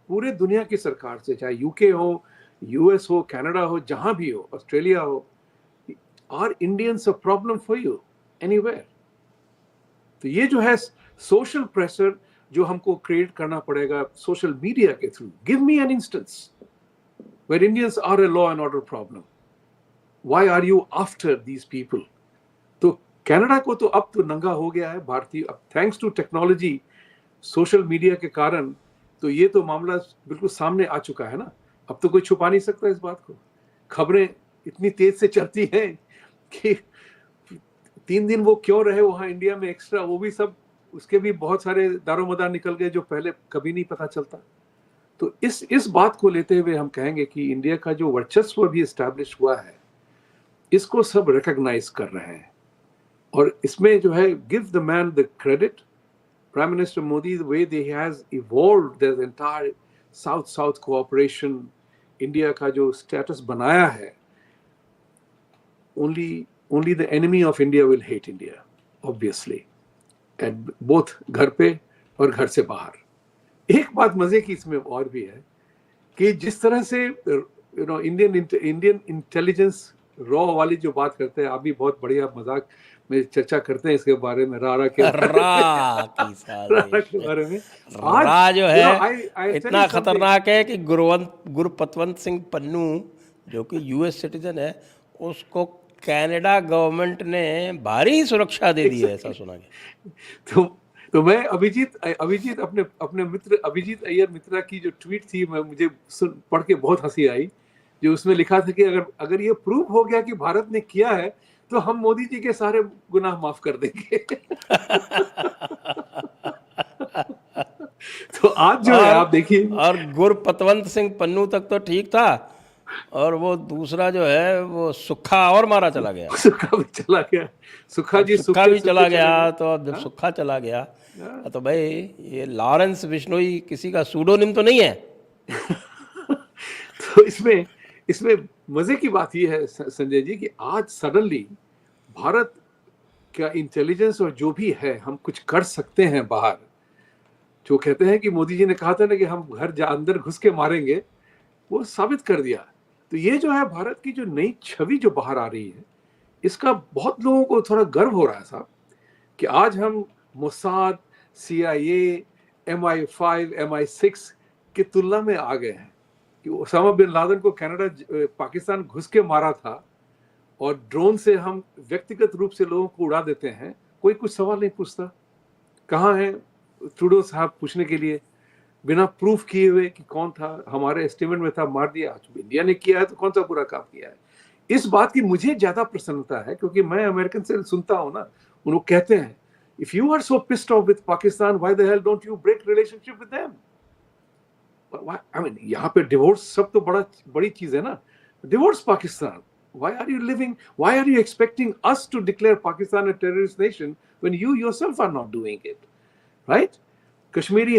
पूरे दुनिया की सरकार से, चाहे यूके हो, यूएस हो, कनाडा हो, जहां भी हो, ऑस्ट्रेलिया हो, are Indians a problem for you anywhere. तो ये जो है सोशल प्रेशर जो हमको क्रिएट करना पड़ेगा सोशल मीडिया के through. Give me an instance where Indians are a law and order problem. Why are you after these people? तो कनाडा को तो अब तो नंगा हो गया है भारतीय, अब thanks to technology, social media के कारण तो ये तो मामला बिल्कुल सामने आ चुका है ना. अब तो कोई छुपा नहीं सकता इस बात को. खबरें इतनी तेज से चलती हैं कि 3 दिन वो क्यों रहे वहां इंडिया में एक्स्ट्रा, वो भी सब, उसके भी बहुत सारे दारोमदार निकल गए जो पहले कभी नहीं पता चलता. तो इस बात को लेते हुए हम कहेंगे कि इंडिया का जो वर्चस्व भी एस्टैब्लिश हुआ है, इसको सब रिकॉग्नाइज कर रहे हैं. और इसमें जो है, give the man the credit. Prime minister Modi, the way they has evolved the entire south cooperation, India का जो स्टेटस बनाया है, only the enemy of India will hate India, obviously, at both घर पे और घर से बाहर। एक बात मजे की इसमें और भी है कि जिस तरह से इंडियन इंटेलिजेंस रॉ वाली जो बात करते हैं, आप भी बहुत बढ़िया मजाक में चर्चा करते हैं इसके बारे में, रारा के बारे में। आज रा जो है I इतना खतरनाक है कि गुरपतवंत सिंह पन्नू जो कि यूएस सिटीजन है, उसको कनाडा गवर्नमेंट ने भारी सुरक्षा दे दी है, ऐसा सुना गया। तो मैं अभिजीत अपने मित्र अभिजीत अय्यर मित्रा की जो ट्वीट थी, मुझे पढ़ के बहुत हंसी आई, जो उसमें लिखा था कि अगर ये प्रूव हो गया कि भारत ने किया है तो हम मोदी जी के सारे गुनाह माफ कर देंगे। तो आज जो है आप देखिए, और गुरपतवंत सिंह पन्नू तक तो ठीक था, और वो दूसरा जो है वो सुक्खा और मारा चला गया। सुक्खा भी चला गया, सुक्खा भी चला गया। तो अब जब सुक्खा चला गया तो भाई ये लॉरेंस बिश्नोई किसी का सूडोनिम तो नहीं है। तो इसमें मजे की बात ये है संजय जी कि आज सडनली भारत का इंटेलिजेंस और जो भी है, हम कुछ कर सकते हैं बाहर। जो कहते हैं कि मोदी जी ने कहा था ना कि हम अंदर घुस के मारेंगे, वो साबित कर दिया। तो ये जो है भारत की जो नई छवि जो बाहर आ रही है, इसका बहुत लोगों को थोड़ा गर्व हो रहा है साहब, कि आज हम मोसाद, CIA, MI5, MI6 की तुलना में आ गए हैं। कि ओसामा बिन लादेन को पाकिस्तान घुस के मारा था, और ड्रोन से हम व्यक्तिगत रूप से लोगों को उड़ा देते हैं, कोई कुछ सवाल नहीं पूछता। कहाँ है ट्रूडो साहब पूछने के लिए, बिना प्रूफ किए हुए कि कौन था, हमारे एस्टिमेट में था, मार दिया। इंडिया ने किया है तो कौन सा बुरा काम किया है। इस बात की मुझे ज्यादा प्रसन्नता है, क्योंकि मैं अमेरिकन से सुनता हूं ना, उन लोग कहते हैं, if you are so pissed off with Pakistan, why the hell don't you break relationship with them. I mean, यहाँ पे डिवोर्स सब तो बड़ी चीज है ना। Divorce Pakistan, why are you expecting us to declare Pakistan a terrorist nation when you yourself are not doing it, right? Kashmiri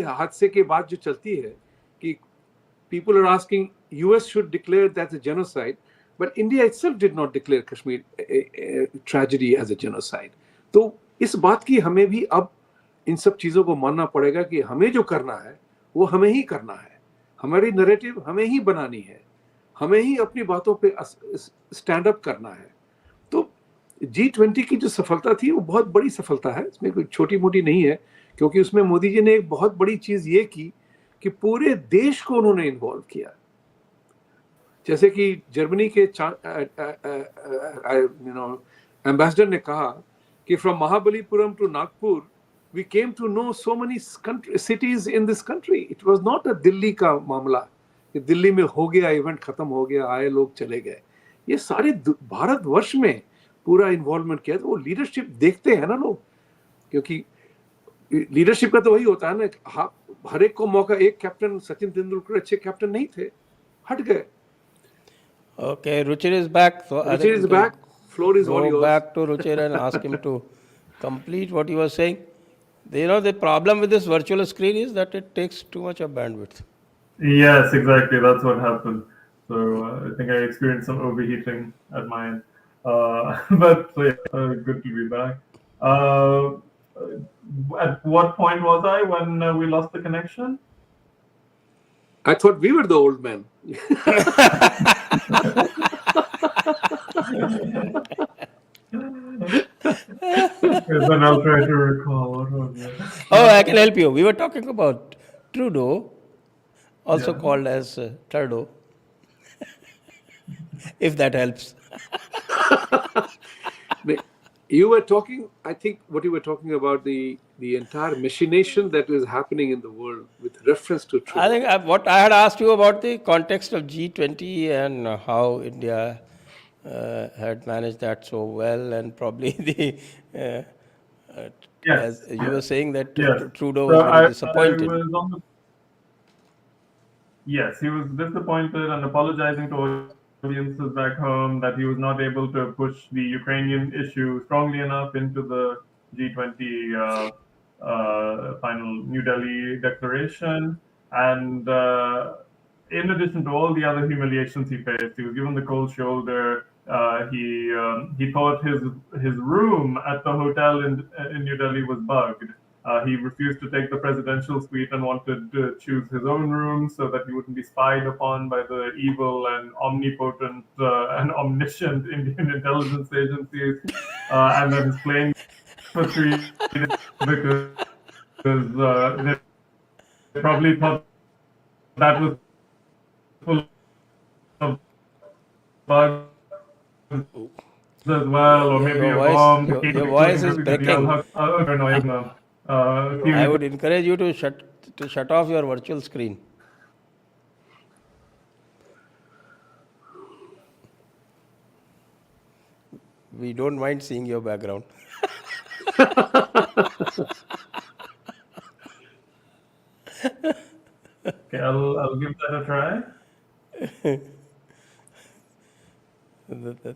हादसे के बाद जो चलती है कि people are asking US should declare that a genocide, but India itself did not declare Kashmir tragedy as a genocide. तो इस बात की हमें भी अब इन सब चीजों को मानना पड़ेगा कि हमें जो करना है वो हमें ही करना है, हमारी नैरेटिव हमें ही बनानी है, हमें ही अपनी बातों पे स्टैंड अप करना है। तो G20 की जो सफलता थी वो बहुत बड़ी सफलता है, इसमें कोई छोटी मोटी नहीं है, क्योंकि उसमें मोदी जी ने एक बहुत बड़ी चीज ये की कि पूरे देश को उन्होंने इन्वॉल्व किया। जैसे कि जर्मनी के एम्बेसडर ने कहा कि from Mahabalipuram to Nagpur we came to know so many cities in this country. It was not a Delhi का मामला कि दिल्ली में हो गया, इवेंट खत्म हो गया, आए लोग चले गए। ये सारे भारतवर्ष में पूरा इन्वॉल्वमेंट किया। तो वो लीडरशिप देखते हैं ना लोग, क्योंकि लीडरशिप का तो वही होता है ना, हर एक को मौका। एक कैप्टन सचिन तेंदुलकर अच्छे कैप्टन नहीं थे, हट गए। Okay, Ruchir is back. So Ruchir is back. Floor is all yours. Go back to Ruchir and ask him to complete what he was saying. You know, the problem with this virtual screen is that it takes too much of bandwidth. Yes, exactly. That's what happened. So I think I experienced some overheating at my end. But so yeah, good to be back. At what point was I when we lost the connection? I thought we were the old men. Then I'll try to recall what was it. Oh, I can help you. We were talking about Trudeau, also called as Trudeau, if that helps. You were talking, I think what you were talking about, the entire machination that is happening in the world with reference to Trudeau. I think what I had asked you about the context of G20 and how India had managed that so well, and probably the as you were saying that Trudeau was very disappointed. Yes, he was disappointed and apologizing to audiences back home that he was not able to push the Ukrainian issue strongly enough into the G20 final New Delhi declaration. And in addition to all the other humiliations he faced, he was given the cold shoulder he thought his room at the hotel in New Delhi was bugged. He refused to take the presidential suite and wanted to choose his own room so that he wouldn't be spied upon by the evil and omnipotent and omniscient Indian intelligence agencies. And then his plane for 3 days because they probably thought that was full of bugs as well, or maybe a bomb. Your voice is breaking. I would encourage you to shut off your virtual screen. We don't mind seeing your background. Okay, I'll give that a try.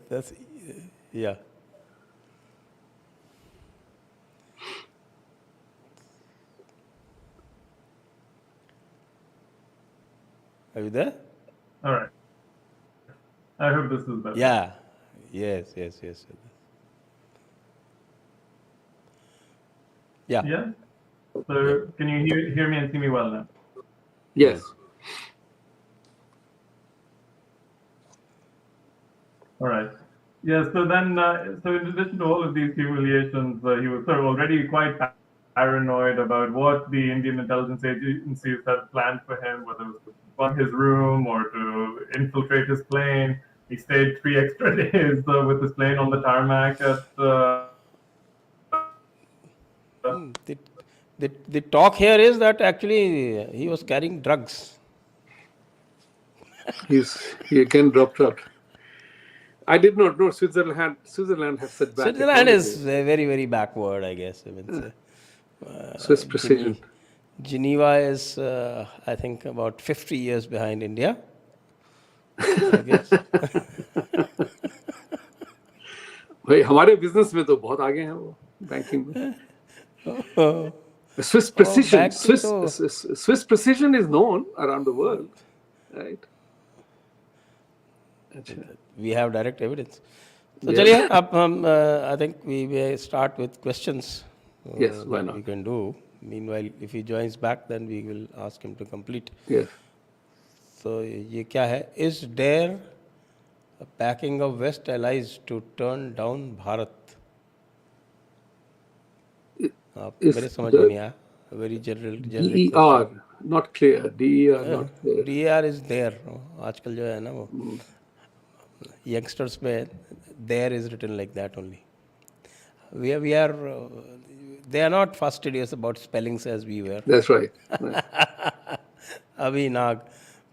That's yeah. Are you there? All right. I hope this is better. Yeah. Yes. Yeah. Yeah. So can you hear me and see me well now? Yes. All right. Yeah. So then, so in addition to all of these humiliations, he was sort of already quite paranoid about what the Indian intelligence agencies had planned for him, whether it was to bomb his room or to infiltrate his plane. He stayed 3 extra days with his plane on the tarmac at. The talk here is that actually he was carrying drugs. He again dropped out. I did not know Switzerland has set back. Switzerland is very, very backward, I guess. I mean, Swiss precision. Geneva is, I think, about 50 years behind India, I guess. भाई हमारे business में तो बहुत आगे हैं वो banking में. Swiss precision, Swiss precision is known around the world, right? We have direct evidence. So, चलिए अब हम I think we may start with questions. Yes, why not? We can do. Meanwhile, if he joins back, then we will ask him to complete. Yes. So, ये क्या है? Is there a backing of West allies to turn down Bharat? मेरे समझ में नहीं आया. Very general. DER not clear. DER not clear. DER is there. आजकल जो है ना वो youngsters में there is written like that only. We are they are not fastidious about spellings as we were. That's right. Abhi Nag,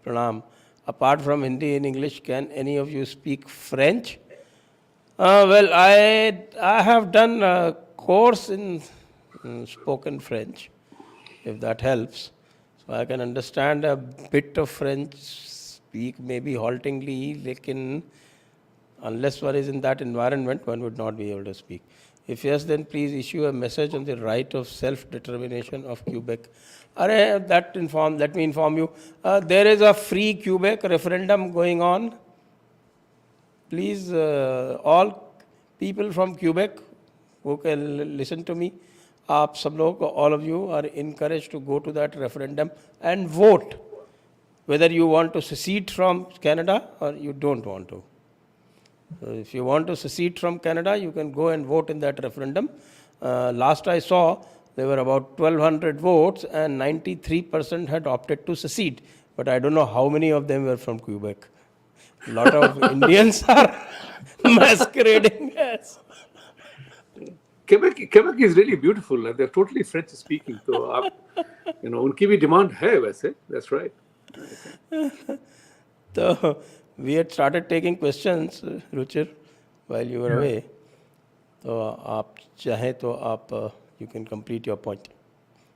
Pranam. Apart from Hindi and English, can any of you speak French? Well, I have done a course in spoken French, if that helps. So I can understand a bit of French, speak maybe haltingly, lekin unless one is in that environment, one would not be able to speak. If yes, then please issue a message on the right of self-determination of Quebec. Let me inform you. There is a free Quebec referendum going on. Please, all people from Quebec who can listen to me, आप सब लोग, all of you are encouraged to go to that referendum and vote whether you want to secede from Canada or you don't want to. So if you want to secede from Canada, you can go and vote in that referendum. Last I saw, there were about 1,200 votes and 93% had opted to secede. But I don't know how many of them were from Quebec. A lot of Indians are masquerading as. Quebec is really beautiful. They're totally French speaking. So, उनकी भी demand है वैसे. That's right. So we had started taking questions, Ruchir, while you were away. So आप चाहें तो आप you can complete your point.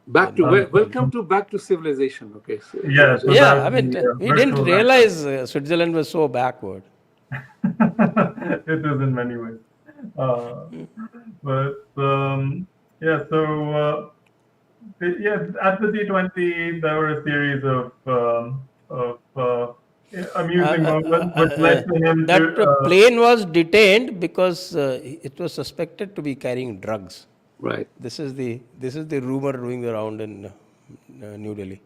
Welcome back to civilization. Okay. So, I mean, we didn't realize Switzerland was so backward. It is in many ways. But at the G20 there were a series of amusing moment, which led to him that to. plane was detained because it was suspected to be carrying drugs. Right. This is the rumor doing around in New Delhi.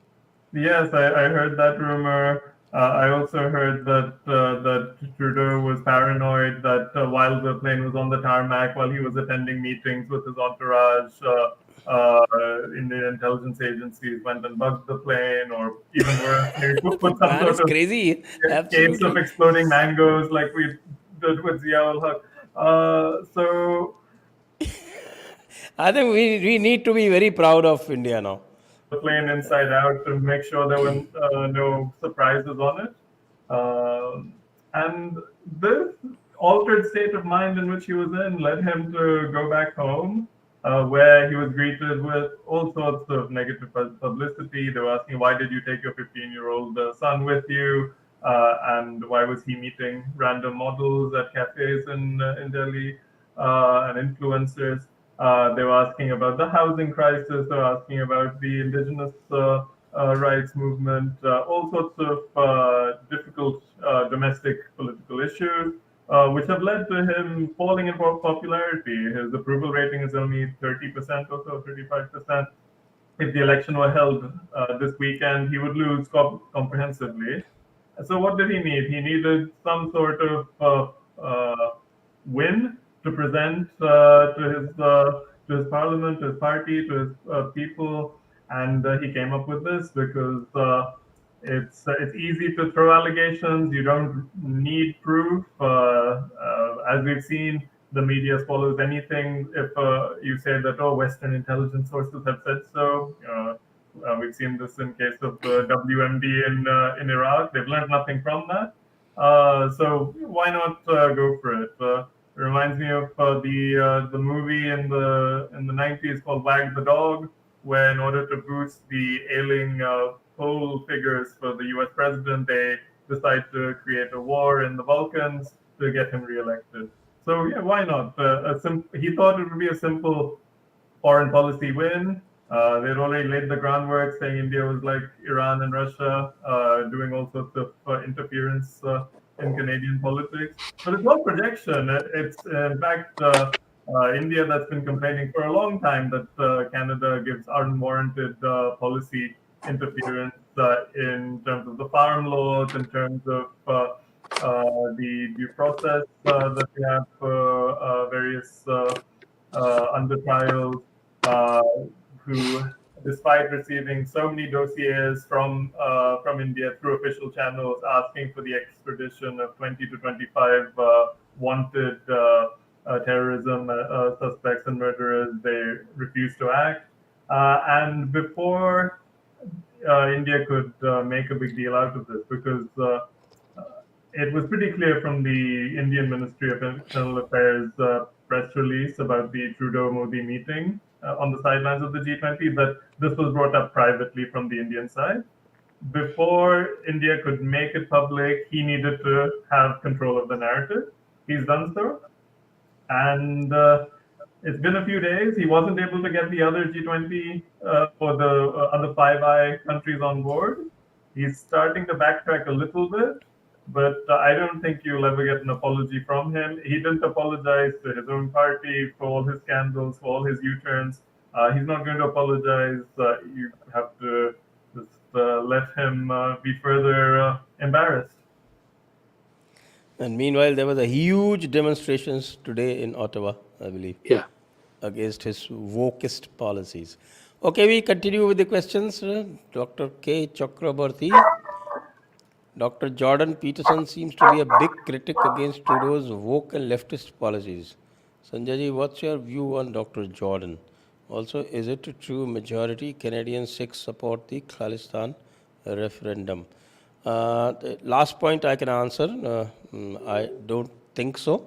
Yes, I heard that rumor. I also heard that Trudeau was paranoid that while the plane was on the tarmac, while he was attending meetings with his entourage, Indian intelligence agencies went and bugged the plane, or even worse, maybe put some Man sort is of crazy. case of Absolutely. exploding mangoes like we did with Ziaul Haq. So I think we need to be very proud of India now. the plane inside out to make sure there were no surprises on it. And this altered state of mind in which he was in led him to go back home, where he was greeted with all sorts of negative publicity. They were asking, why did you take your 15-year-old son with you? And why was he meeting random models at cafes in Delhi and influencers? They were asking about the housing crisis. They were asking about the indigenous rights movement, all sorts of difficult domestic political issues, which have led to him falling in popularity. His approval rating is only 30% or so, 35%. If the election were held this weekend, he would lose comprehensively. So what did he need? He needed some sort of win to present to his parliament, to his party, to his people, and he came up with this because it's easy to throw allegations. You don't need proof. As we've seen, the media follows anything. If you say that, oh, Western intelligence sources have said so. We've seen this in case of the WMD in Iraq. They've learned nothing from that. So why not go for it? It reminds me of the movie in the 90s called Wag the Dog, where in order to boost the ailing poll figures for the U.S. president, they decide to create a war in the Balkans to get him reelected. So yeah, why not? He thought it would be a simple foreign policy win. They'd already laid the groundwork, saying India was like Iran and Russia, doing all sorts of interference in Canadian politics. But it's not projection. It's in fact India that's been complaining for a long time that Canada gives unwarranted policy interference in terms of the farm laws, in terms of the due process that we have for various under trials, who, despite receiving so many dossiers from India through official channels asking for the extradition of 20 to 25 wanted terrorism suspects and murderers, they refused to act. And before India could make a big deal out of this, because it was pretty clear from the Indian Ministry of Internal Affairs press release about the Trudeau-Modi meeting on the sidelines of the G20 that this was brought up privately from the Indian side. Before India could make it public, he needed to have control of the narrative. He's done so. And it's been a few days. He wasn't able to get the other G20 or the other Five Eye countries on board. He's starting to backtrack a little bit, but I don't think you'll ever get an apology from him. He didn't apologize to his own party for all his scandals, for all his U-turns. He's not going to apologize. You have to just let him be further embarrassed. And meanwhile, there was a huge demonstrations today in Ottawa, I believe. Yeah. Against his wokist policies. Okay, we continue with the questions. Dr. K. Chakrabarti. Dr. Jordan Peterson seems to be a big critic against Trudeau's woke and leftist policies. Sanjay ji, what's your view on Dr. Jordan? Also, is it a true majority Canadian Sikhs support the Khalistan referendum? The last point I can answer. I don't think so,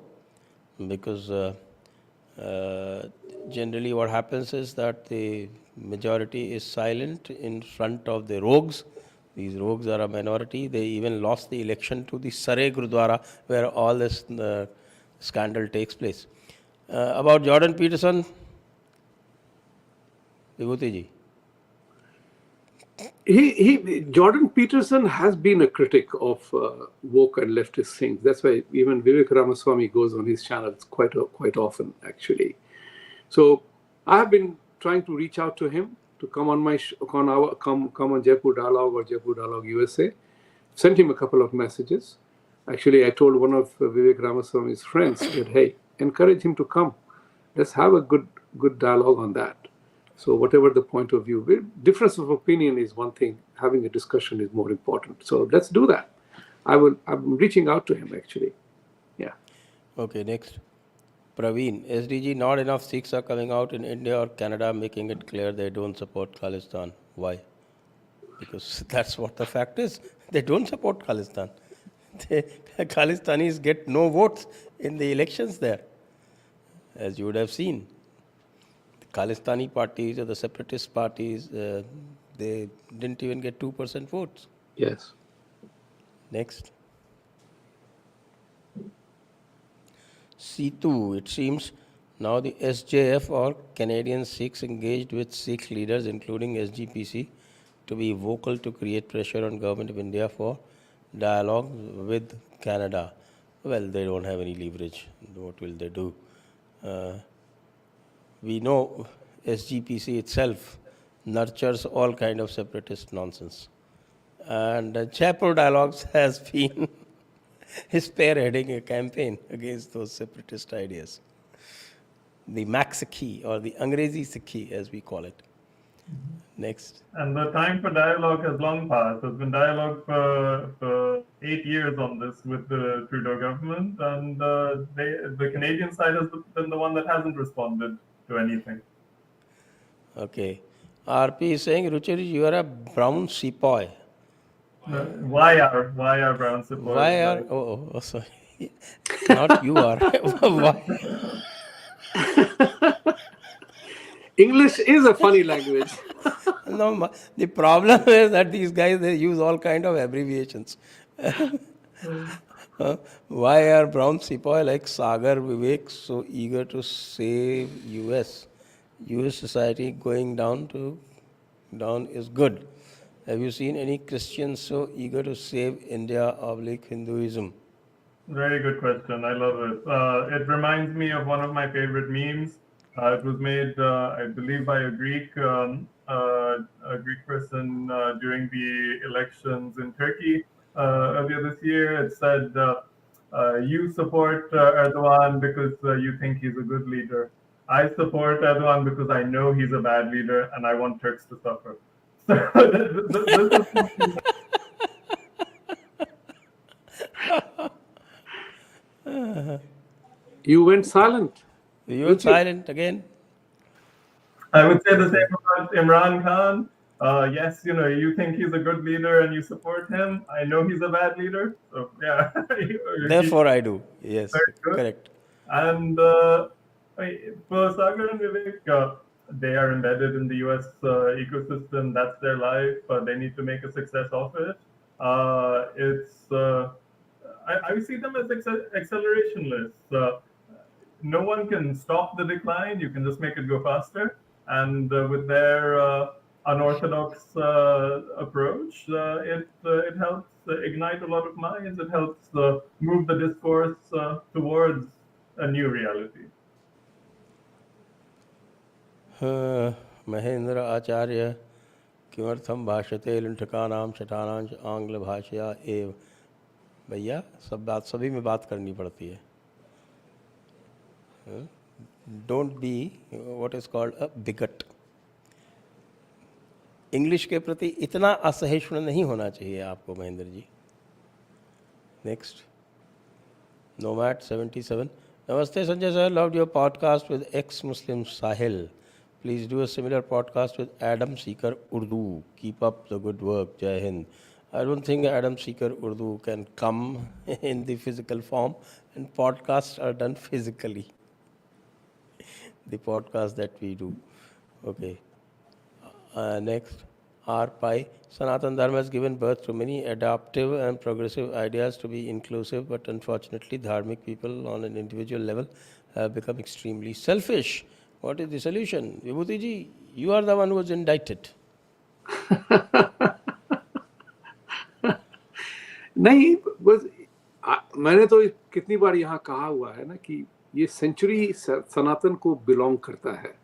because generally what happens is that the majority is silent in front of the rogues. These rogues are a minority. They even lost the election to the Saray Gurudwara, where all this scandal takes place. About Jordan Peterson, Vibhuti ji. Jordan Peterson has been a critic of woke and leftist things. That's why even Vivek Ramaswamy goes on his channels quite often, actually. So I have been trying to reach out to him to come on come on Jaipur Dialogue or Jaipur Dialogue USA. Sent him a couple of messages. Actually, I told one of Vivek Ramaswamy's friends that, hey, encourage him to come. Let's have a good dialogue on that. So whatever the point of view, difference of opinion is one thing. Having a discussion is more important. So let's do that. I'm reaching out to him, actually. Yeah. Okay, next. Praveen, SDG, not enough Sikhs are coming out in India or Canada making it clear they don't support Khalistan. Why? Because that's what the fact is. They don't support Khalistan. Khalistanis get no votes in the elections there, as you would have seen. The Khalistani parties or the separatist parties, they didn't even get 2% votes. Yes. Next. C2, it seems now the SJF or Canadian Sikhs engaged with Sikh leaders, including SGPC, to be vocal to create pressure on Government of India for dialogue with Canada. Well, they don't have any leverage. What will they do? We know SGPC itself nurtures all kind of separatist nonsense. And Jaipur Dialogues has been spearheading a campaign against those separatist ideas. The Mac Sikhi or the Angrezi Sikhi, as we call it. Next. And the time for dialogue has long passed. There's been dialogue for 8 years on this with the Trudeau government, and the Canadian side has been the one that hasn't responded to anything. Okay. RP is saying, Ruchir, you are a brown sepoy. Why are brown sepoys? Why are, oh, sorry. Not you are. Why? English is a funny language. No, the problem is that these guys, they use all kind of abbreviations. Why are brown sepoy like Sagar Vivek so eager to save US? US society going down is good. Have you seen any Christians so eager to save India / Hinduism? Very good question. I love it. It reminds me of one of my favorite memes. It was made, I believe, by a Greek person during the elections in Turkey earlier this year. It said, "You support Erdogan because you think he's a good leader. I support Erdogan because I know he's a bad leader, and I want Turks to suffer." You went silent. You went silent again. I would say the same about Imran Khan. Yes, you think he's a good leader and you support him. I know he's a bad leader. So, yeah. Therefore, I do. Yes, correct. And for Sagar and Vivek, they are embedded in the US ecosystem. That's their life. They need to make a success of it. I see them as accelerationists. No one can stop the decline. You can just make it go faster. And with their unorthodox approach, it helps ignite a lot of minds. It helps move the discourse towards a new reality. Mahendra Acharya, किमर्थम भाषते लुंठकानाम शठानाम आंग्ल भाषया एव. भैया सभी में बात करनी पड़ती है. Don't be what is called a bigot. English के प्रति इतना असहिष्णु नहीं होना चाहिए आपको Mahendra ji. Next. Nomad 77. Namaste Sanjay sir, loved your podcast with ex-Muslim Sahil. Please do a similar podcast with Adam Seeker Urdu. Keep up the good work. Jai Hind. I don't think Adam Seeker Urdu can come in the physical form, and podcasts are done physically. The podcast that we do. Okay. Next. R. Pai. Sanatan Dharma has given birth to many adaptive and progressive ideas to be inclusive, but unfortunately, dharmic people on an individual level have become extremely selfish. What is the solution? Vibhuti ji, you are the one who was indicted. नहीं, बस मैंने तो कितनी बार यहाँ कहा हुआ है ना कि ये सेंचुरी सनातन को बिलोंग करता है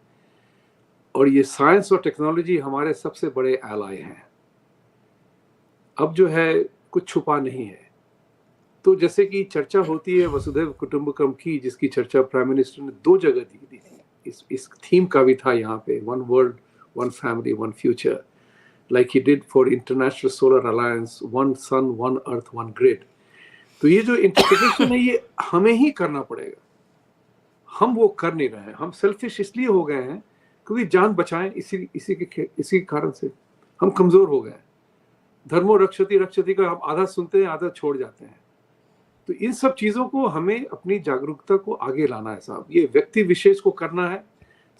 और ये साइंस और टेक्नोलॉजी हमारे सबसे बड़े एलाय हैं। अब जो है कुछ छुपा नहीं है। तो जैसे कि चर्चा होती है वसुधैव कुटुंबकम की, जिसकी चर्चा प्राइम मिनिस्टर ने 2 जगह दी थी, इस थीम का भी था यहाँ पे, 1 world 1 family 1 future, like he did for International Solar Alliance, 1 sun 1 earth 1 grid। तो ये जो इंटरप्रिटेशन है ये हमें ही करना पड़ेगा। हम वो कर नहीं रहे हैं। हम सेल्फिश इसलिए हो गए हैं क्योंकि जान बचाएं, इसी कारण से हम कमजोर हो गए। धर्मो रक्षति रक्षति का हम आधा सुनते हैं, आधा छोड़ जाते हैं। तो इन सब चीजों को हमें अपनी जागरूकता को आगे लाना है साहब। ये व्यक्ति विशेष को करना है,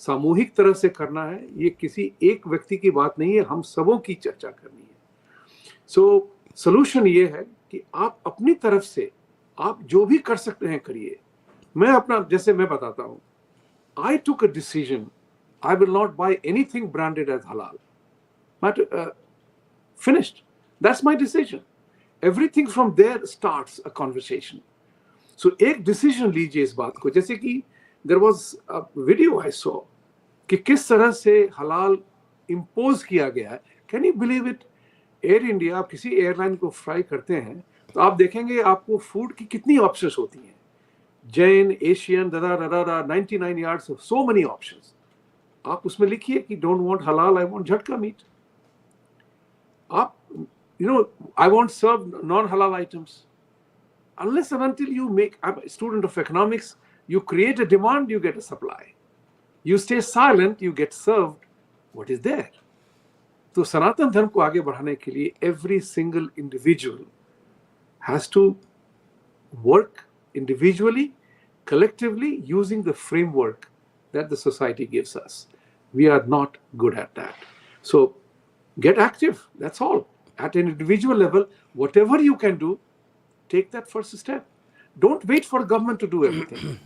सामूहिक तरह से करना है। ये किसी एक व्यक्ति की बात नहीं है, हम सबों की चर्चा करनी है। सो सॉल्यूशन ये है कि आप अपनी तरफ से आप जो भी कर सकते हैं करिए। मैं अपना, जैसे मैं बताता हूं, I took a decision, I will not buy anything branded as halal. But finished. That's my decision. Everything from there starts a conversation. So एक डिसीजन लीजिए इस बात को। जैसे कि there was a video I saw कि किस तरह से हलाल इम्पोज किया गया है। Can you believe it? Air India, आप किसी एयरलाइन को फ्लाई करते हैं तो आप देखेंगे आपको फूड की कितनी ऑप्शंस होती हैं। Jain, Asian, 99 yards of so many options. आप उसमें लिखिए कि डोंट वांट हलाल, आई वांट झटका मीट। आप I want serve non-halal items. Unless and until you make, I'm a student of economics, you create a demand, you get a supply. You stay silent, you get served what is there. तो सनातन धर्म को आगे बढ़ाने के लिए every single individual has to work individually, collectively, using the framework that the society gives us. We are not good at that. So get active, that's all. At an individual level, whatever you can do, take that first step. Don't wait for government to do everything.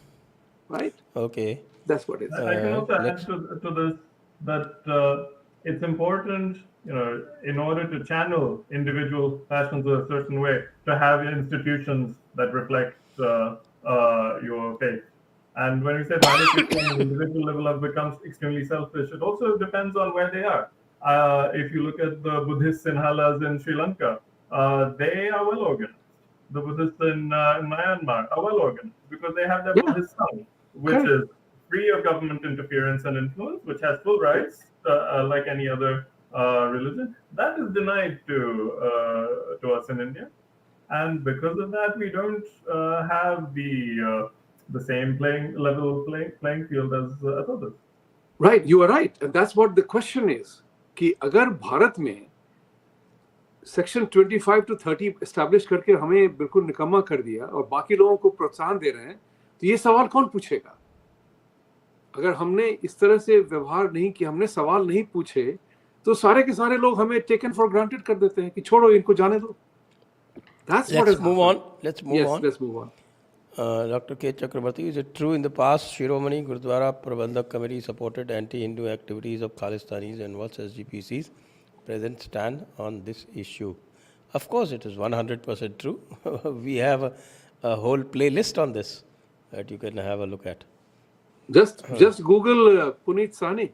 Right? Okay. That's what it is. I can also add to this that it's important, in order to channel individual passions a certain way, to have institutions that reflect your faith. And when we say many people on an individual level have become extremely selfish, it also depends on where they are. If you look at the Buddhist Sinhalas in Sri Lanka, they are well organized. The Buddhists in Myanmar are well organized because they have their Buddhist Sangh, which is free of government interference and influence, which has full rights like any other religion. That is denied to us in India, and because of that, we don't have the same playing field as others. Right, you are right, and that's what the question is. कि अगर भारत में section 25 to 30 establish करके हमें बिल्कुल निकम्मा कर दिया और बाकी लोगों को प्रोत्साहन दे रहे हैं, तो ये सवाल कौन पूछेगा? अगर हमने इस तरह से व्यवहार नहीं किया, हमने सवाल नहीं पूछे, तो सारे के सारे लोग हमें टेकन फॉर ग्रांटेड कर देते हैं कि छोड़ो, इनको जाने दो। That's what is happening. Let's move on. Dr. K. Chakrabarti, is it true in the past Shiromani Gurdwara Prabandhak Committee supported anti-Hindu activities of Khalistanis and what's SGPC's present stand on this issue? Of course, it is 100% true. We have a whole playlist on this that you can have a look at. Just Google Puneet Sani.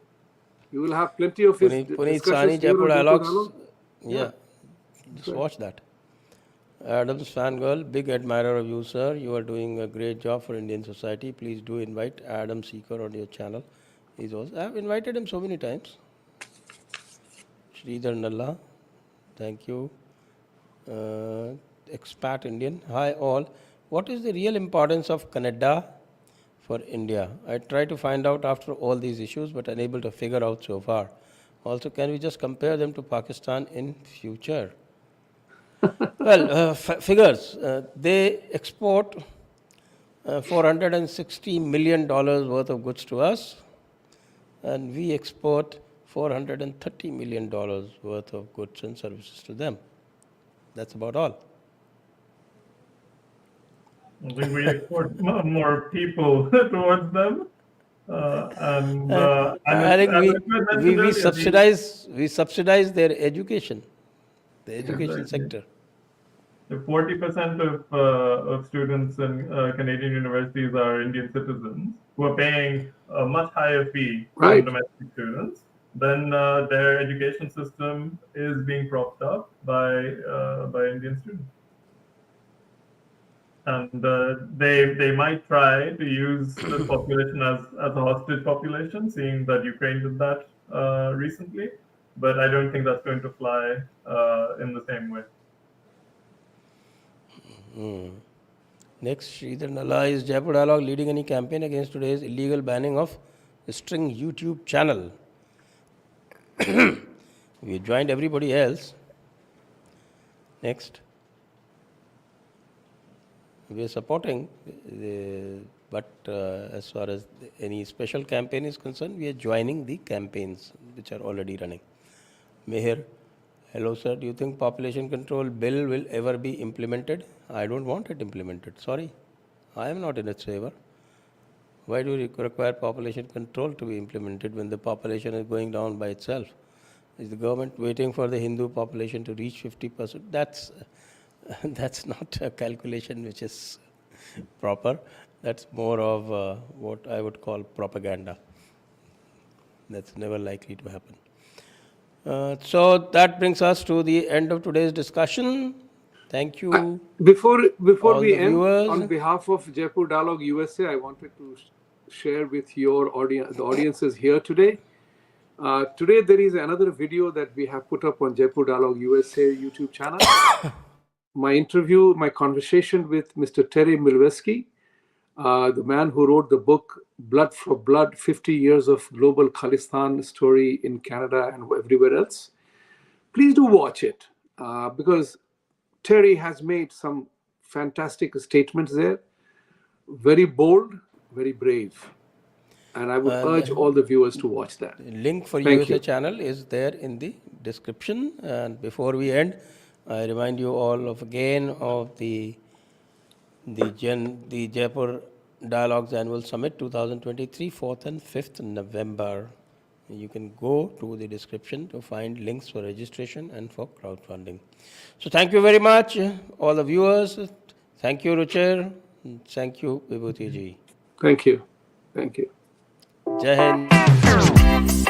You will have plenty of his Puneet Sani, Jaipur dialogues. Yeah, just watch that. Adam's fangirl, big admirer of you, sir. You are doing a great job for Indian society. Please do invite Adam Seeker on your channel. I have invited him so many times. Sridhar Nalla, thank you. Expat Indian, hi all. What is the real importance of Canada for India? I try to find out after all these issues, but unable to figure out so far. Also, can we just compare them to Pakistan in future? Well, figures. They export $460 million worth of goods to us, and we export $430 million worth of goods and services to them. That's about all. I think we export more people towards them. I think as you had mentioned earlier, we subsidize their education, the education Exactly. sector. If 40% of students in Canadian universities are Indian citizens who are paying a much higher fee Right. than domestic students, then their education system is being propped up by Indian students. And they might try to use this population as a hostage population, seeing that Ukraine did that recently. But I don't think that's going to fly in the same way. Next, Sridhar Nalla, is Jaipur Dialogue leading any campaign against today's illegal banning of string YouTube channel? We joined everybody else. Next. We are supporting, but as far as any special campaign is concerned, we are joining the campaigns which are already running. Meher, hello sir, do you think population control bill will ever be implemented? I don't want it implemented, sorry. I am not in its favor. Why do you require population control to be implemented when the population is going down by itself? Is the government waiting for the Hindu population to reach 50%? That's not a calculation which is proper. That's more of what I would call propaganda. That's never likely to happen. So that brings us to the end of today's discussion. Thank you. Before all we the end, viewers. on behalf of Jaipur Dialogue USA, I wanted to share with your audience, the audiences here today. Today there is another video that we have put up on Jaipur Dialogue USA YouTube channel. My conversation with Mr. Terry Milweski, the man who wrote the book Blood for Blood, 50 Years of Global Khalistan Story in Canada and everywhere else. Please do watch it because Terry has made some fantastic statements there, very bold, very brave. And I would urge all the viewers to watch that. Link for Thank USA you. channel is there in the description. And before we end, I remind you all of the Jaipur Dialogues Annual Summit 2023, 4th and 5th November. You can go to the description to find links for registration and for crowdfunding. So thank you very much, all the viewers. Thank you, Ruchir. Thank you, Vibhuti ji. Thank you. Thank you. Jai Hind.